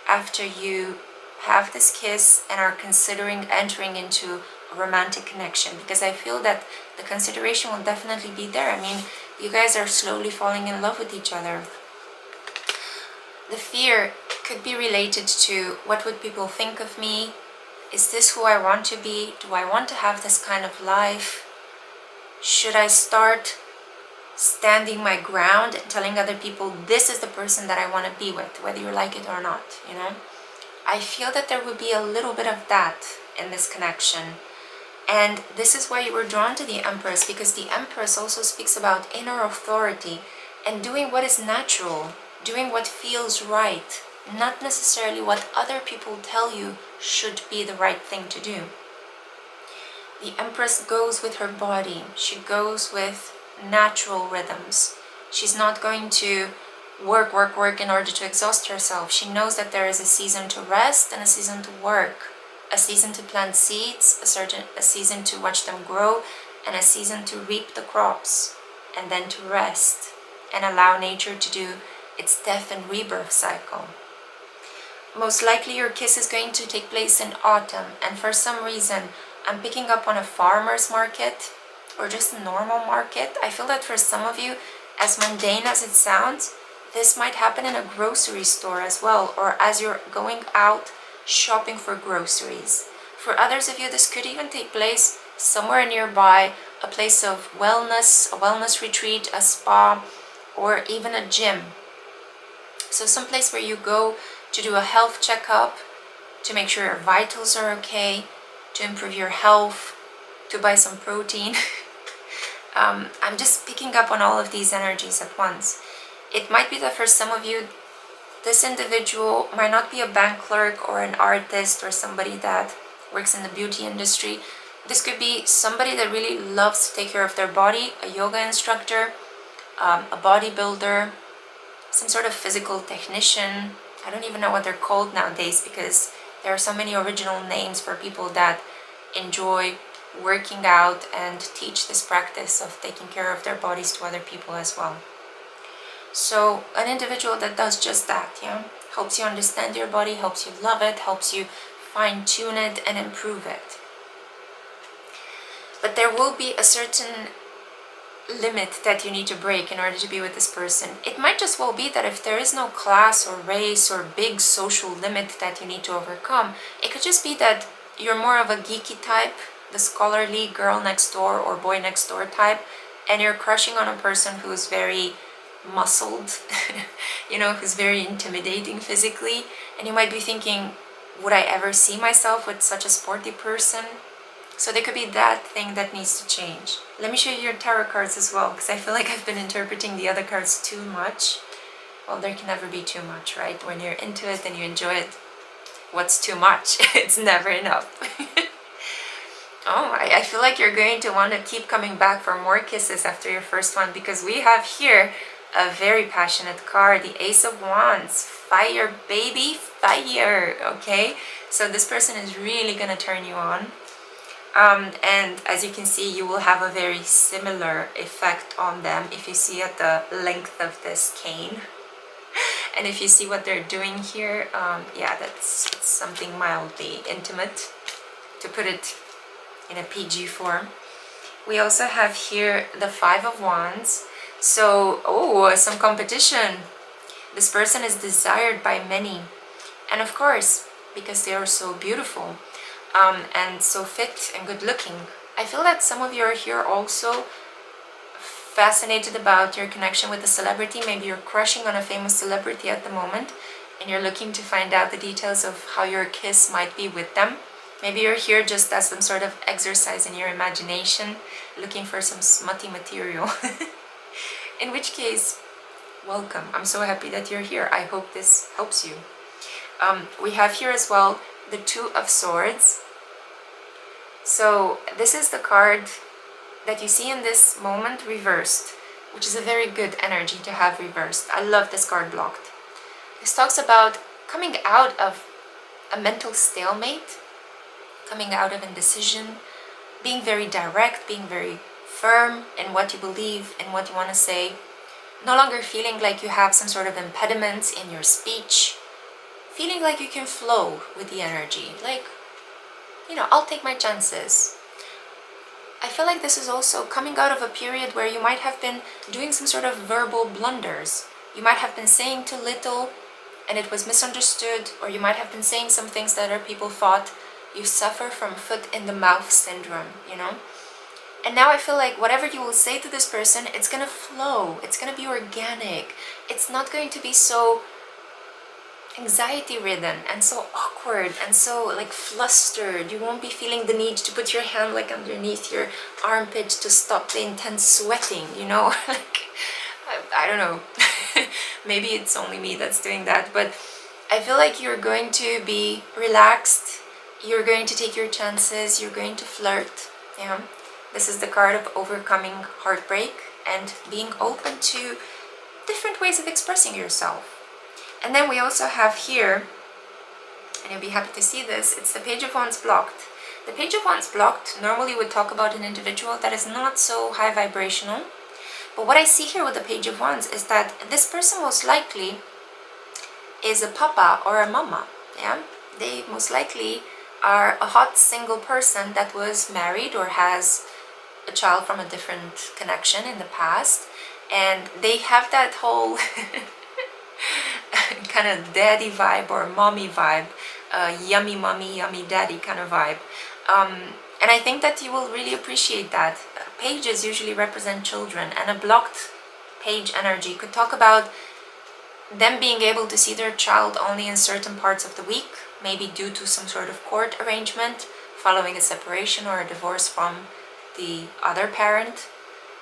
Speaker 1: after you have this kiss and are considering entering into a romantic connection, because I feel that the consideration will definitely be there. I mean, you guys are slowly falling in love with each other. The fear could be related to, what would people think of me? Is this who I want to be? Do I want to have this kind of life? Should I start standing my ground and telling other people this is the person that I want to be with, whether you like it or not, you know? I feel that there would be a little bit of that in this connection. And this is why you were drawn to the Empress, because the Empress also speaks about inner authority and doing what is natural, doing what feels right, not necessarily what other people tell you should be the right thing to do. The Empress goes with her body. She goes with natural rhythms. She's not going to work in order to exhaust herself. She knows that there is a season to rest and a season to work, a season to plant seeds, a season to watch them grow, and a season to reap the crops, and then to rest and allow nature to do its death and rebirth cycle. Most likely your kiss is going to take place in autumn, and for some reason I'm picking up on a farmer's market or just a normal market. I feel that for some of you, as mundane as it sounds, this might happen in a grocery store as well, or as you're going out shopping for groceries. For others of you, this could even take place somewhere nearby, a place of wellness, a wellness retreat, a spa, or even a gym. So someplace where you go to do a health checkup, to make sure your vitals are okay, to improve your health, to buy some protein. I'm just picking up on all of these energies at once. It might be that for some of you, this individual might not be a bank clerk or an artist or somebody that works in the beauty industry. This could be somebody that really loves to take care of their body, a yoga instructor, a bodybuilder, some sort of physical technician. I don't even know what they're called nowadays, because there are so many original names for people that enjoy working out and teach this practice of taking care of their bodies to other people as well. So an individual that does just that, yeah, helps you understand your body, helps you love it, helps you fine-tune it and improve it. But there will be a certain limit that you need to break in order to be with this person. It might just well be that if there is no class or race or big social limit that you need to overcome, it could just be that you're more of a geeky type, the scholarly girl next door or boy next door type, and you're crushing on a person who's very muscled, you know, who's very intimidating physically, and you might be thinking, would I ever see myself with such a sporty person? So there could be that thing that needs to change. Let me show you your tarot cards as well, because I feel like I've been interpreting the other cards too much. Well, there can never be too much, right? When you're into it and you enjoy it, what's too much? It's never enough. Oh, I feel like you're going to want to keep coming back for more kisses after your first one, because we have here a very passionate card, the Ace of Wands. Fire, baby, fire, okay? So this person is really going to turn you on. And as you can see, you will have a very similar effect on them if you see at the length of this cane. And if you see what they're doing here, yeah, that's something mildly intimate, to put it in a PG form. We also have here the Five of Wands. So, oh, some competition. This person is desired by many. And of course, because they are so beautiful, and so fit and good looking. I feel that some of you are here also fascinated about your connection with a celebrity. Maybe you're crushing on a famous celebrity at the moment and you're looking to find out the details of how your kiss might be with them. Maybe you're here just as some sort of exercise in your imagination, looking for some smutty material. In which case, welcome. I'm so happy that you're here. I hope this helps you. We have here as well the Two of Swords. So this is the card that you see in this moment reversed, which is a very good energy to have reversed. I love this card blocked. This talks about coming out of a mental stalemate, coming out of indecision, being very direct, being very firm in what you believe and what you want to say, no longer feeling like you have some sort of impediments in your speech, feeling like you can flow with the energy, like, you know, I'll take my chances. I feel like this is also coming out of a period where you might have been doing some sort of verbal blunders. You might have been saying too little and it was misunderstood, or you might have been saying some things that other people thought. You suffer from foot in the mouth syndrome, you know? And now I feel like whatever you will say to this person, it's gonna flow, it's gonna be organic. It's not going to be so anxiety ridden and so awkward and so like flustered. You won't be feeling the need to put your hand like underneath your armpit to stop the intense sweating, you know? Like, I don't know. Maybe it's only me that's doing that, but I feel like you're going to be relaxed, you're going to take your chances, you're going to flirt. Yeah, this is the card of overcoming heartbreak and being open to different ways of expressing yourself. And then we also have here, and you'll be happy to see this, it's the Page of Wands blocked. The Page of Wands blocked normally would talk about an individual that is not so high vibrational. But what I see here with the Page of Wands is that this person most likely is a papa or a mama. Yeah, they most likely are a hot single person that was married or has a child from a different connection in the past, and they have that whole kind of daddy vibe or mommy vibe, yummy mommy, yummy daddy kind of vibe. And I think that you will really appreciate that. Pages usually represent children, and a blocked page energy could talk about them being able to see their child only in certain parts of the week, maybe due to some sort of court arrangement following a separation or a divorce from the other parent.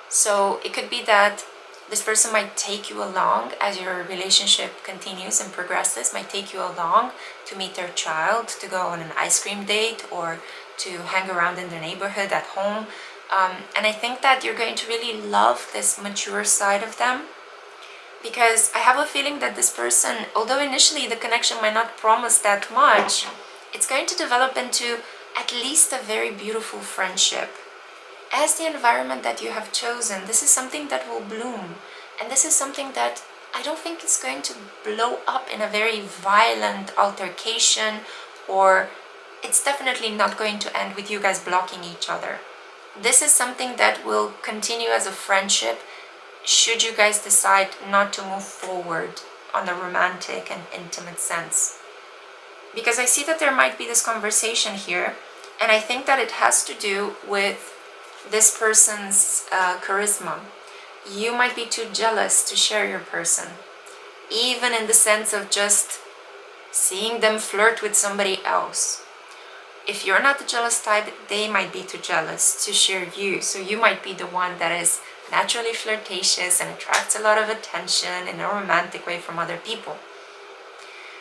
Speaker 1: So it could be that this person might take you along as your relationship continues and progresses, might take you along to meet their child, to go on an ice cream date, or to hang around in the neighborhood at home. And I think that you're going to really love this mature side of them, because I have a feeling that this person, although initially the connection might not promise that much, it's going to develop into at least a very beautiful friendship. As the environment that you have chosen, this is something that will bloom. And this is something that I don't think it's going to blow up in a very violent altercation, or it's definitely not going to end with you guys blocking each other. This is something that will continue as a friendship should you guys decide not to move forward on the romantic and intimate sense. Because I see that there might be this conversation here, and I think that it has to do with this person's charisma. You might be too jealous to share your person, even in the sense of just seeing them flirt with somebody else. If you're not the jealous type, they might be too jealous to share you. So you might be the one that is naturally flirtatious and attracts a lot of attention in a romantic way from other people.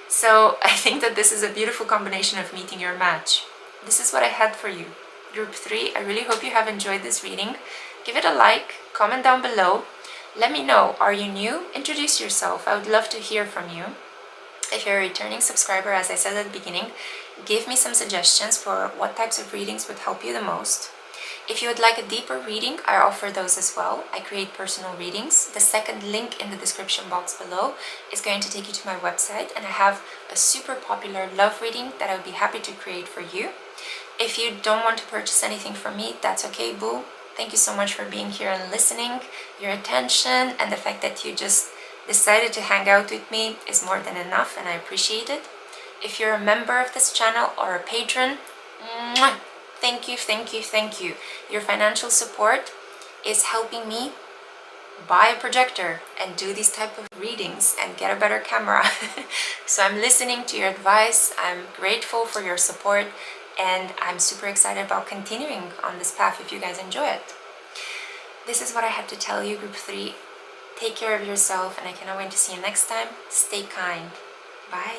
Speaker 1: So I think that this is a beautiful combination of meeting your match. This is what I had for you. Group 3, I really hope you have enjoyed this reading. Give it a like, comment down below. Let me know, are you new? Introduce yourself. I would love to hear from you. If you're a returning subscriber, as I said at the beginning, give me some suggestions for what types of readings would help you the most. If you would like a deeper reading, I offer those as well. I create personal readings. The second link in the description box below is going to take you to my website, and I have a super popular love reading that I would be happy to create for you. If you don't want to purchase anything from me, that's okay, boo. Thank you so much for being here and listening. Your attention and the fact that you just decided to hang out with me is more than enough, and I appreciate it. If you're a member of this channel or a patron, thank you, thank you, thank you. Your financial support is helping me buy a projector and do these type of readings and get a better camera. So I'm listening to your advice. I'm grateful for your support, and I'm super excited about continuing on this path if you guys enjoy it. This is what I had to tell you, Group 3. Take care of yourself, and I cannot wait to see you next time. Stay kind. Bye.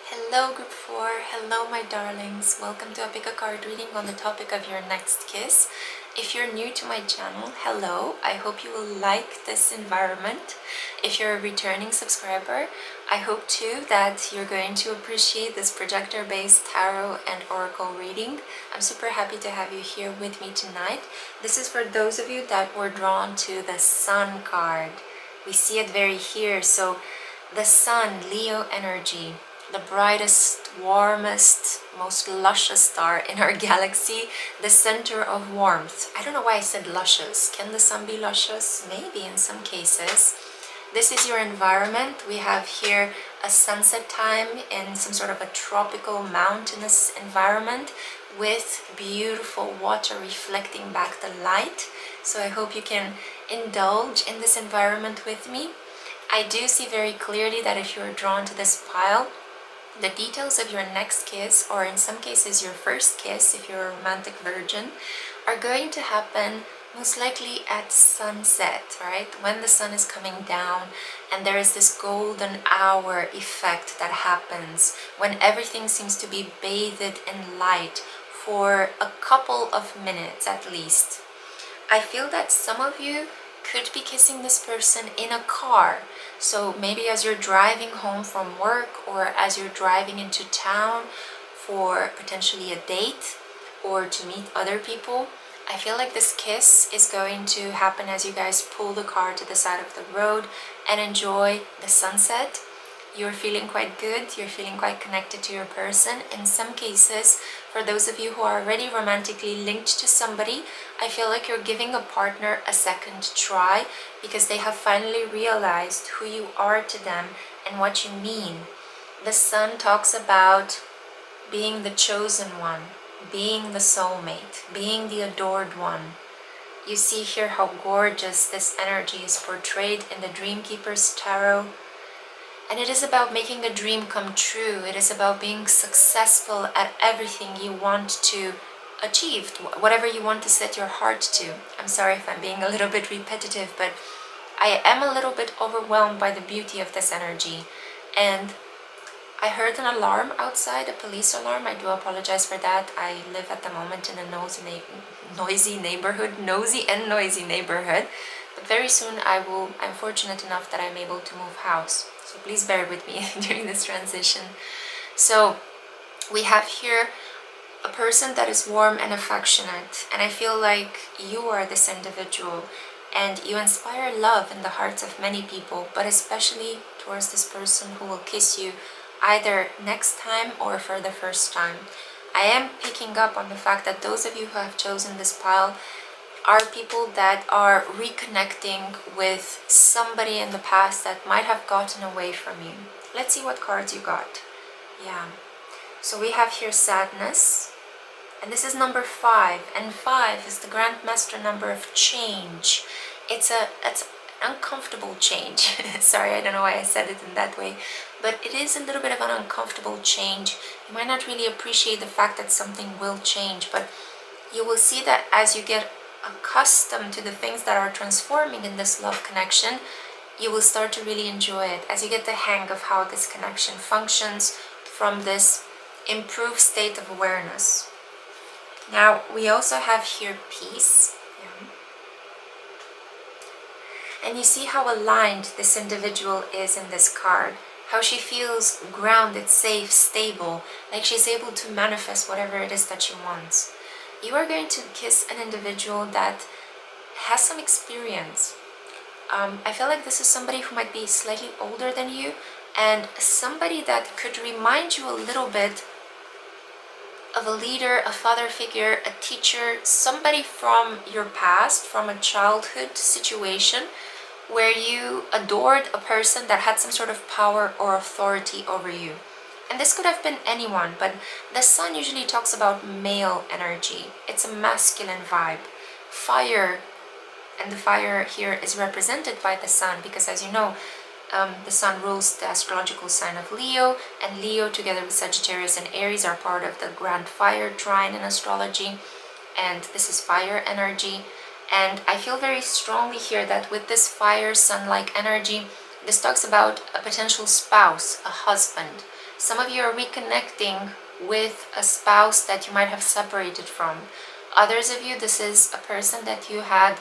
Speaker 1: Hello, Group 4. Hello, my darlings. Welcome to a pick a card reading on the topic of your next kiss. If you're new to my channel, hello. I hope you will like this environment. If you're a returning subscriber, I hope too that you're going to appreciate this projector-based tarot and oracle reading. I'm super happy to have you here with me tonight. This is for those of you that were drawn to the Sun card. We see it very here. So the Sun, Leo energy, the brightest, warmest, most luscious star in our galaxy, the center of warmth. I don't know why I said luscious. Can the sun be luscious? Maybe in some cases. This is your environment. We have here a sunset time in some sort of a tropical mountainous environment with beautiful water reflecting back the light. So I hope you can indulge in this environment with me. I do see very clearly that if you're drawn to this pile, the details of your next kiss, or in some cases your first kiss if you're a romantic virgin, are going to happen most likely at sunset, right? When the sun is coming down and there is this golden hour effect that happens when everything seems to be bathed in light for a couple of minutes at least. I feel that some of you could be kissing this person in a car. So maybe as you're driving home from work, or as you're driving into town for potentially a date or to meet other people. I feel like this kiss is going to happen as you guys pull the car to the side of the road and enjoy the sunset. You're feeling quite good, you're feeling quite connected to your person. In some cases, for those of you who are already romantically linked to somebody, I feel like you're giving a partner a second try because they have finally realized who you are to them and what you mean. The sun talks about being the chosen one, being the soulmate, being the adored one. You see here how gorgeous this energy is portrayed in the Dreamkeeper's Tarot. And it is about making a dream come true. It is about being successful at everything you want to achieve, whatever you want to set your heart to. I'm sorry if I'm being a little bit repetitive, but I am a little bit overwhelmed by the beauty of this energy. And I heard an alarm outside, a police alarm. I do apologize for that. I live at the moment in a noisy neighborhood. But very soon I'm fortunate enough that I'm able to move house. So please bear with me during this transition. So we have here a person that is warm and affectionate, and I feel like you are this individual and you inspire love in the hearts of many people, but especially towards this person who will kiss you either next time or for the first time. I am picking up on the fact that those of you who have chosen this pile are people that are reconnecting with somebody in the past that might have gotten away from you. Let's see what cards you got. Yeah. So we have here sadness, and this is number 5, and 5 is the Grand Master number of change. It's an uncomfortable change. Sorry, I don't know why I said it in that way, but it is a little bit of an uncomfortable change. You might not really appreciate the fact that something will change, but you will see that as you get accustomed to the things that are transforming in this love connection, you will start to really enjoy it as you get the hang of how this connection functions from this improved state of awareness. Now, we also have here peace. Yeah. And you see how aligned this individual is in this card. How she feels grounded, safe, stable, like she's able to manifest whatever it is that she wants. You are going to kiss an individual that has some experience. I feel like this is somebody who might be slightly older than you, and somebody that could remind you a little bit of a leader, a father figure, a teacher, somebody from your past, from a childhood situation where you adored a person that had some sort of power or authority over you. And this could have been anyone, but the sun usually talks about male energy. It's a masculine vibe. Fire, and the fire here is represented by the sun because, as you know, the sun rules the astrological sign of Leo, and Leo together with Sagittarius and Aries are part of the grand fire trine in astrology, and this is fire energy. And I feel very strongly here that with this fire sun-like energy, this talks about a potential spouse, a husband. Some of you are reconnecting with a spouse that you might have separated from. Others of you, this is a person that you had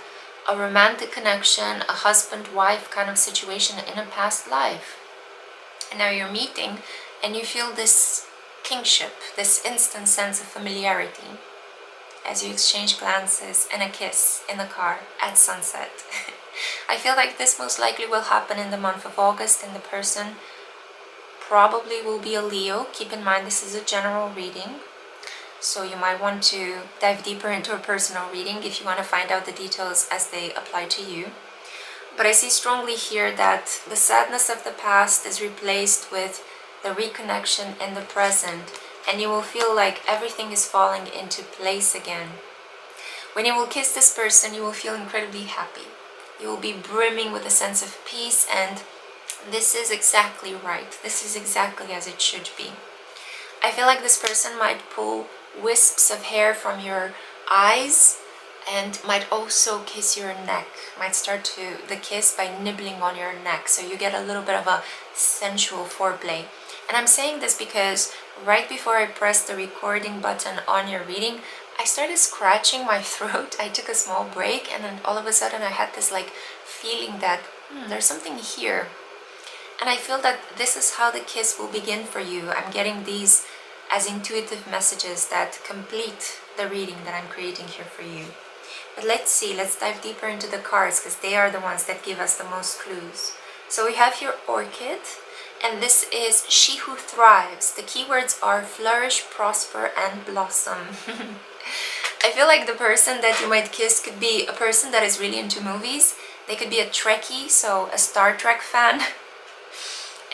Speaker 1: a romantic connection, a husband-wife kind of situation in a past life. And now you're meeting and you feel this kingship, this instant sense of familiarity as you exchange glances and a kiss in the car at sunset. I feel like this most likely will happen in the month of August, and the person probably will be a Leo. Keep in mind this is a general reading, so you might want to dive deeper into a personal reading if you want to find out the details as they apply to you. But I see strongly here that the sadness of the past is replaced with the reconnection in the present, and you will feel like everything is falling into place again. When you will kiss this person, you will feel incredibly happy. You will be brimming with a sense of peace, and this is exactly right. This is exactly as it should be. I feel like this person might pull wisps of hair from your eyes and might also kiss your neck. Might start the kiss by nibbling on your neck, so you get a little bit of a sensual foreplay. And I'm saying this because right before I pressed the recording button on your reading, I started scratching my throat. I took a small break, and then all of a sudden I had this like feeling that there's something here. And I feel that this is how the kiss will begin for you. I'm getting these as intuitive messages that complete the reading that I'm creating here for you. But let's see, let's dive deeper into the cards because they are the ones that give us the most clues. So we have here Orchid, and this is She Who Thrives. The keywords are flourish, prosper, and blossom. I feel like the person that you might kiss could be a person that is really into movies. They could be a Trekkie, so a Star Trek fan.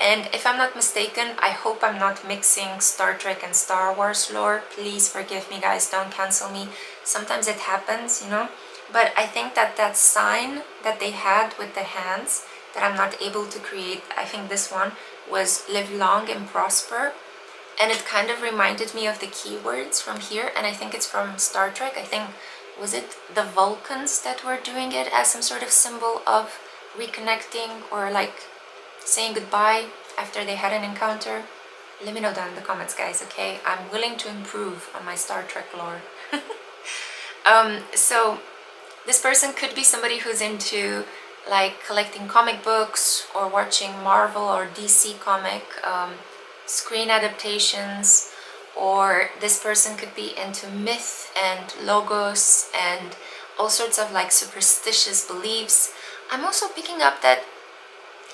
Speaker 1: And if I'm not mistaken, I hope I'm not mixing Star Trek and Star Wars lore. Please forgive me, guys, don't cancel me. Sometimes it happens, you know. But I think that that sign that they had with the hands that I'm not able to create, I think this one was live long and prosper. And it kind of reminded me of the keywords from here. And I think it's from Star Trek. I think, was it the Vulcans that were doing it as some sort of symbol of reconnecting or like saying goodbye after they had an encounter? Let me know down in the comments, guys, okay? I'm willing to improve on my Star Trek lore. So this person could be somebody who's into like collecting comic books or watching Marvel or DC comic screen adaptations, or this person could be into myth and logos and all sorts of like superstitious beliefs. I'm also picking up that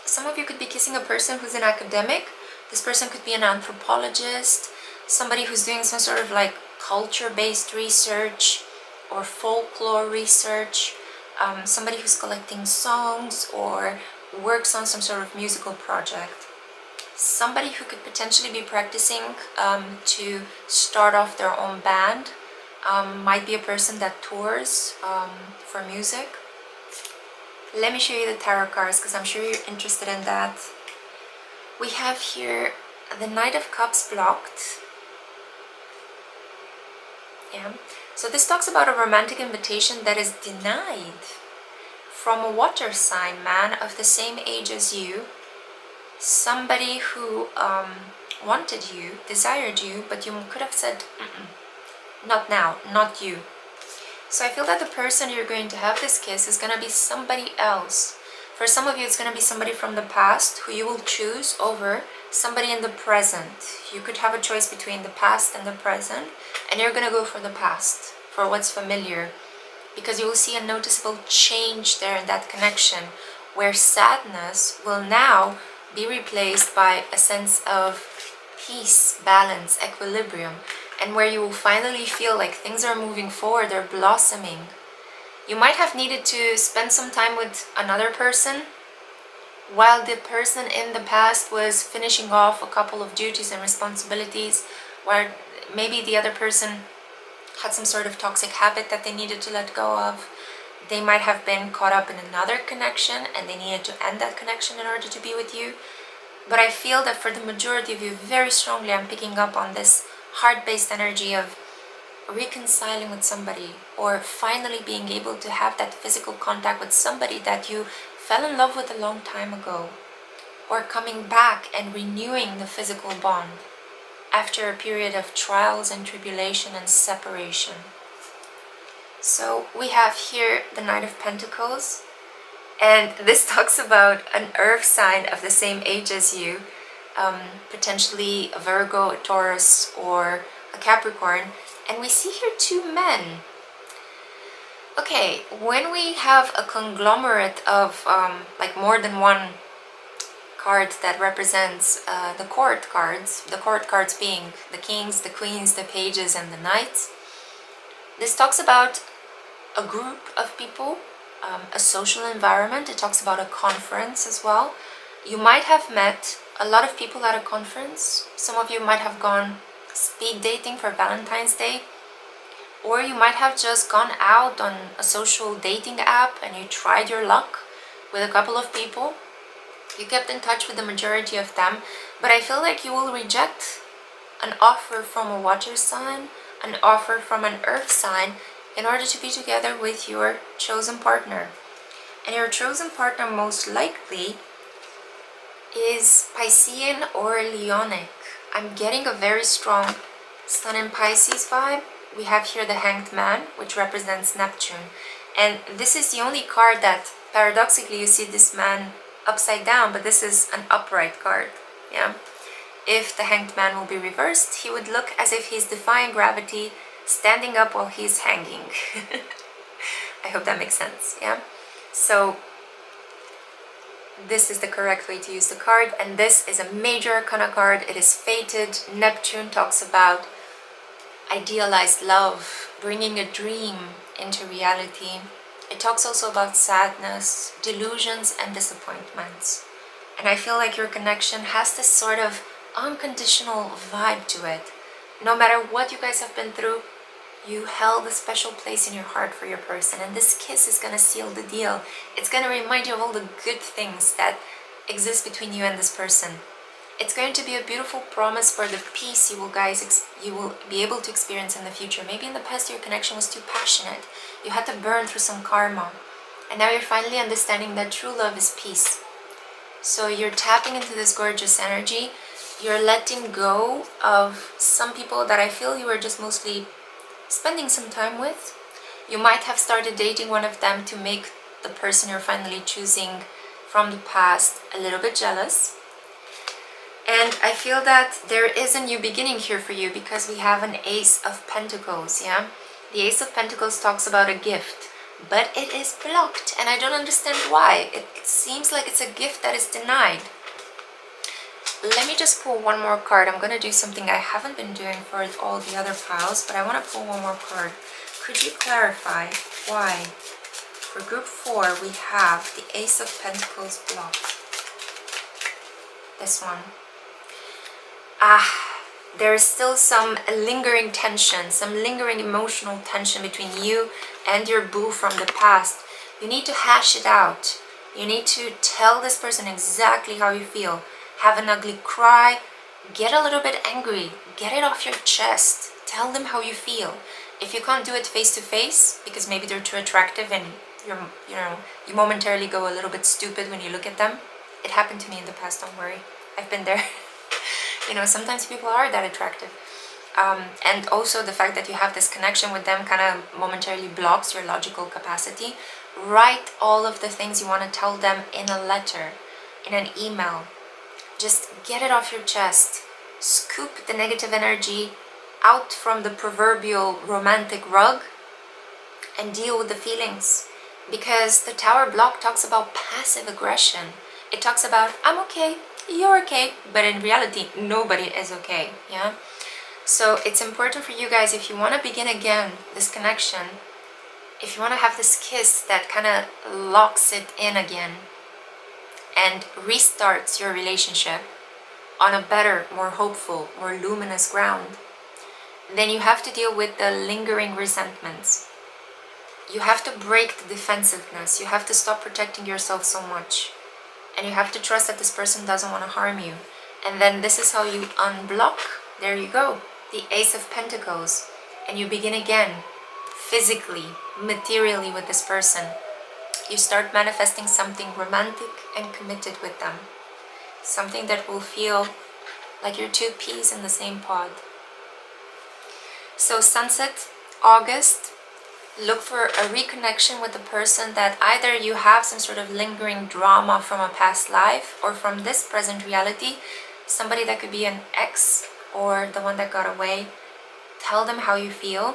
Speaker 1: some of you could be kissing a person who's an academic. This person could be an anthropologist, somebody who's doing some sort of like culture-based research or folklore research, somebody who's collecting songs or works on some sort of musical project. Somebody who could potentially be practicing to start off their own band. Might be a person that tours for music. Let me show you the tarot cards because I'm sure you're interested in that. We have here the Knight of Cups blocked. Yeah. So this talks about a romantic invitation that is denied from a water sign man of the same age as you. Somebody who wanted you, desired you, but you could have said, not now, not you. So I feel that the person you're going to have this kiss is going to be somebody else. For some of you, it's going to be somebody from the past who you will choose over somebody in the present. You could have a choice between the past and the present, and you're going to go for the past, for what's familiar, because you will see a noticeable change there in that connection, where sadness will now be replaced by a sense of peace, balance, equilibrium, and where you will finally feel like things are moving forward, they're blossoming. You might have needed to spend some time with another person while the person in the past was finishing off a couple of duties and responsibilities, where maybe the other person had some sort of toxic habit that they needed to let go of. They might have been caught up in another connection and they needed to end that connection in order to be with you. But I feel that for the majority of you, very strongly, I'm picking up on this heart-based energy of reconciling with somebody, or finally being able to have that physical contact with somebody that you fell in love with a long time ago, or coming back and renewing the physical bond after a period of trials and tribulation and separation. So we have here the Knight of Pentacles, and this talks about an earth sign of the same age as you, potentially a Virgo, a Taurus, or a Capricorn. And we see here two men. Okay, when we have a conglomerate of like more than one card that represents the court cards being the kings, the queens, the pages, and the knights, this talks about a group of people, a social environment. It talks about a conference as well. You might have met a lot of people at a conference. Some of you might have gone speed dating for Valentine's Day, or you might have just gone out on a social dating app and you tried your luck with a couple of people. You kept in touch with the majority of them, but I feel like you will reject an offer from a water sign, an offer from an earth sign, in order to be together with your chosen partner. And your chosen partner most likely is Piscean or Leonic. I'm getting a very strong Sun in Pisces vibe. We have here the Hanged Man, which represents Neptune. And this is the only card that, paradoxically, you see this man upside down, but this is an upright card. Yeah. If the Hanged Man will be reversed, he would look as if he's defying gravity, standing up while he's hanging. I hope that makes sense. Yeah. So this is the correct way to use the card, and this is a major arcana card. It is fated. Neptune talks about idealized love, bringing a dream into reality. It talks also about sadness, delusions, and disappointments. And I feel like your connection has this sort of unconditional vibe to it. No matter what you guys have been through, you held a special place in your heart for your person, and this kiss is going to seal the deal. It's going to remind you of all the good things that exist between you and this person. It's going to be a beautiful promise for the peace you will be able to experience in the future. Maybe in the past your connection was too passionate. You had to burn through some karma, and now you're finally understanding that true love is peace. So you're tapping into this gorgeous energy. You're letting go of some people that I feel you were just mostly spending some time with. You might have started dating one of them to make the person you're finally choosing from the past a little bit jealous. And I feel that there is a new beginning here for you because we have an Ace of Pentacles, yeah? The Ace of Pentacles talks about a gift, but it is blocked, and I don't understand why. It seems like it's a gift that is denied. Let me just pull one more card. I'm going to do something I haven't been doing for all the other piles, but I want to pull one more card. Could you clarify why for group 4 we have the Ace of Pentacles blocked? This one. There is still some lingering tension, some lingering emotional tension between you and your boo from the past. You need to hash it out. You need to tell this person exactly how you feel. Have an ugly cry, get a little bit angry, get it off your chest. Tell them how you feel. If you can't do it face to face, because maybe they're too attractive and you momentarily go a little bit stupid when you look at them. It happened to me in the past, don't worry. I've been there. Sometimes people are that attractive. And also the fact that you have this connection with them kind of momentarily blocks your logical capacity. Write all of the things you want to tell them in a letter, in an email. Just get it off your chest. Scoop the negative energy out from the proverbial romantic rug and deal with the feelings. Because the Tower block talks about passive aggression. It talks about, I'm okay, you're okay, but in reality, nobody is okay, yeah? So it's important for you guys, if you want to begin again, this connection, if you want to have this kiss that kind of locks it in again and restarts your relationship on a better, more hopeful, more luminous ground, then you have to deal with the lingering resentments. You have to break the defensiveness. You have to stop protecting yourself so much. And you have to trust that this person doesn't want to harm you. And then this is how you unblock. There you go. The Ace of Pentacles. And you begin again. Physically, materially with this person. You start manifesting something romantic and committed with them. Something that will feel like you're two peas in the same pod. So sunset, August. Look for a reconnection with the person that either you have some sort of lingering drama from a past life or from this present reality. Somebody that could be an ex or the one that got away. Tell them how you feel,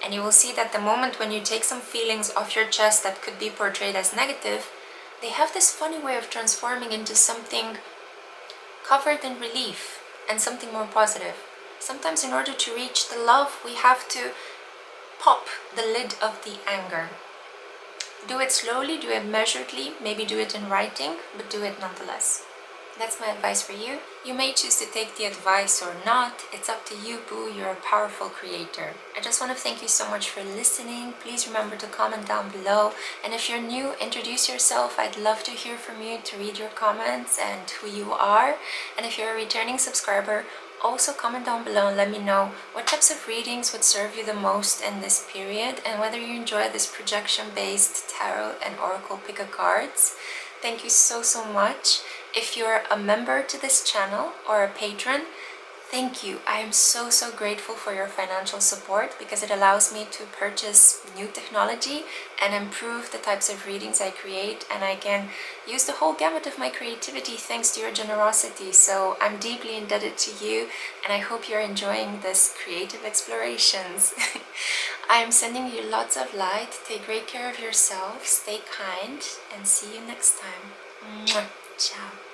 Speaker 1: and you will see that the moment when you take some feelings off your chest that could be portrayed as negative, they have this funny way of transforming into something covered in relief and something more positive. Sometimes in order to reach the love, we have to pop the lid of the anger. Do it slowly, do it measuredly, maybe do it in writing, but do it nonetheless. That's my advice for you. You may choose to take the advice or not. It's up to you, boo. You're a powerful creator. I just want to thank you so much for listening. Please remember to comment down below. And if you're new, introduce yourself. I'd love to hear from you, to read your comments and who you are. And if you're a returning subscriber, also comment down below and let me know what types of readings would serve you the most in this period and whether you enjoy this projection-based tarot and oracle pick-a-cards. Thank you so much. If you're a member to this channel or a patron, thank you. I am so grateful for your financial support because it allows me to purchase new technology and improve the types of readings I create, and I can use the whole gamut of my creativity thanks to your generosity. So I'm deeply indebted to you, and I hope you're enjoying this creative explorations. I'm sending you lots of light. Take great care of yourself, stay kind, and see you next time. Mwah. Ciao.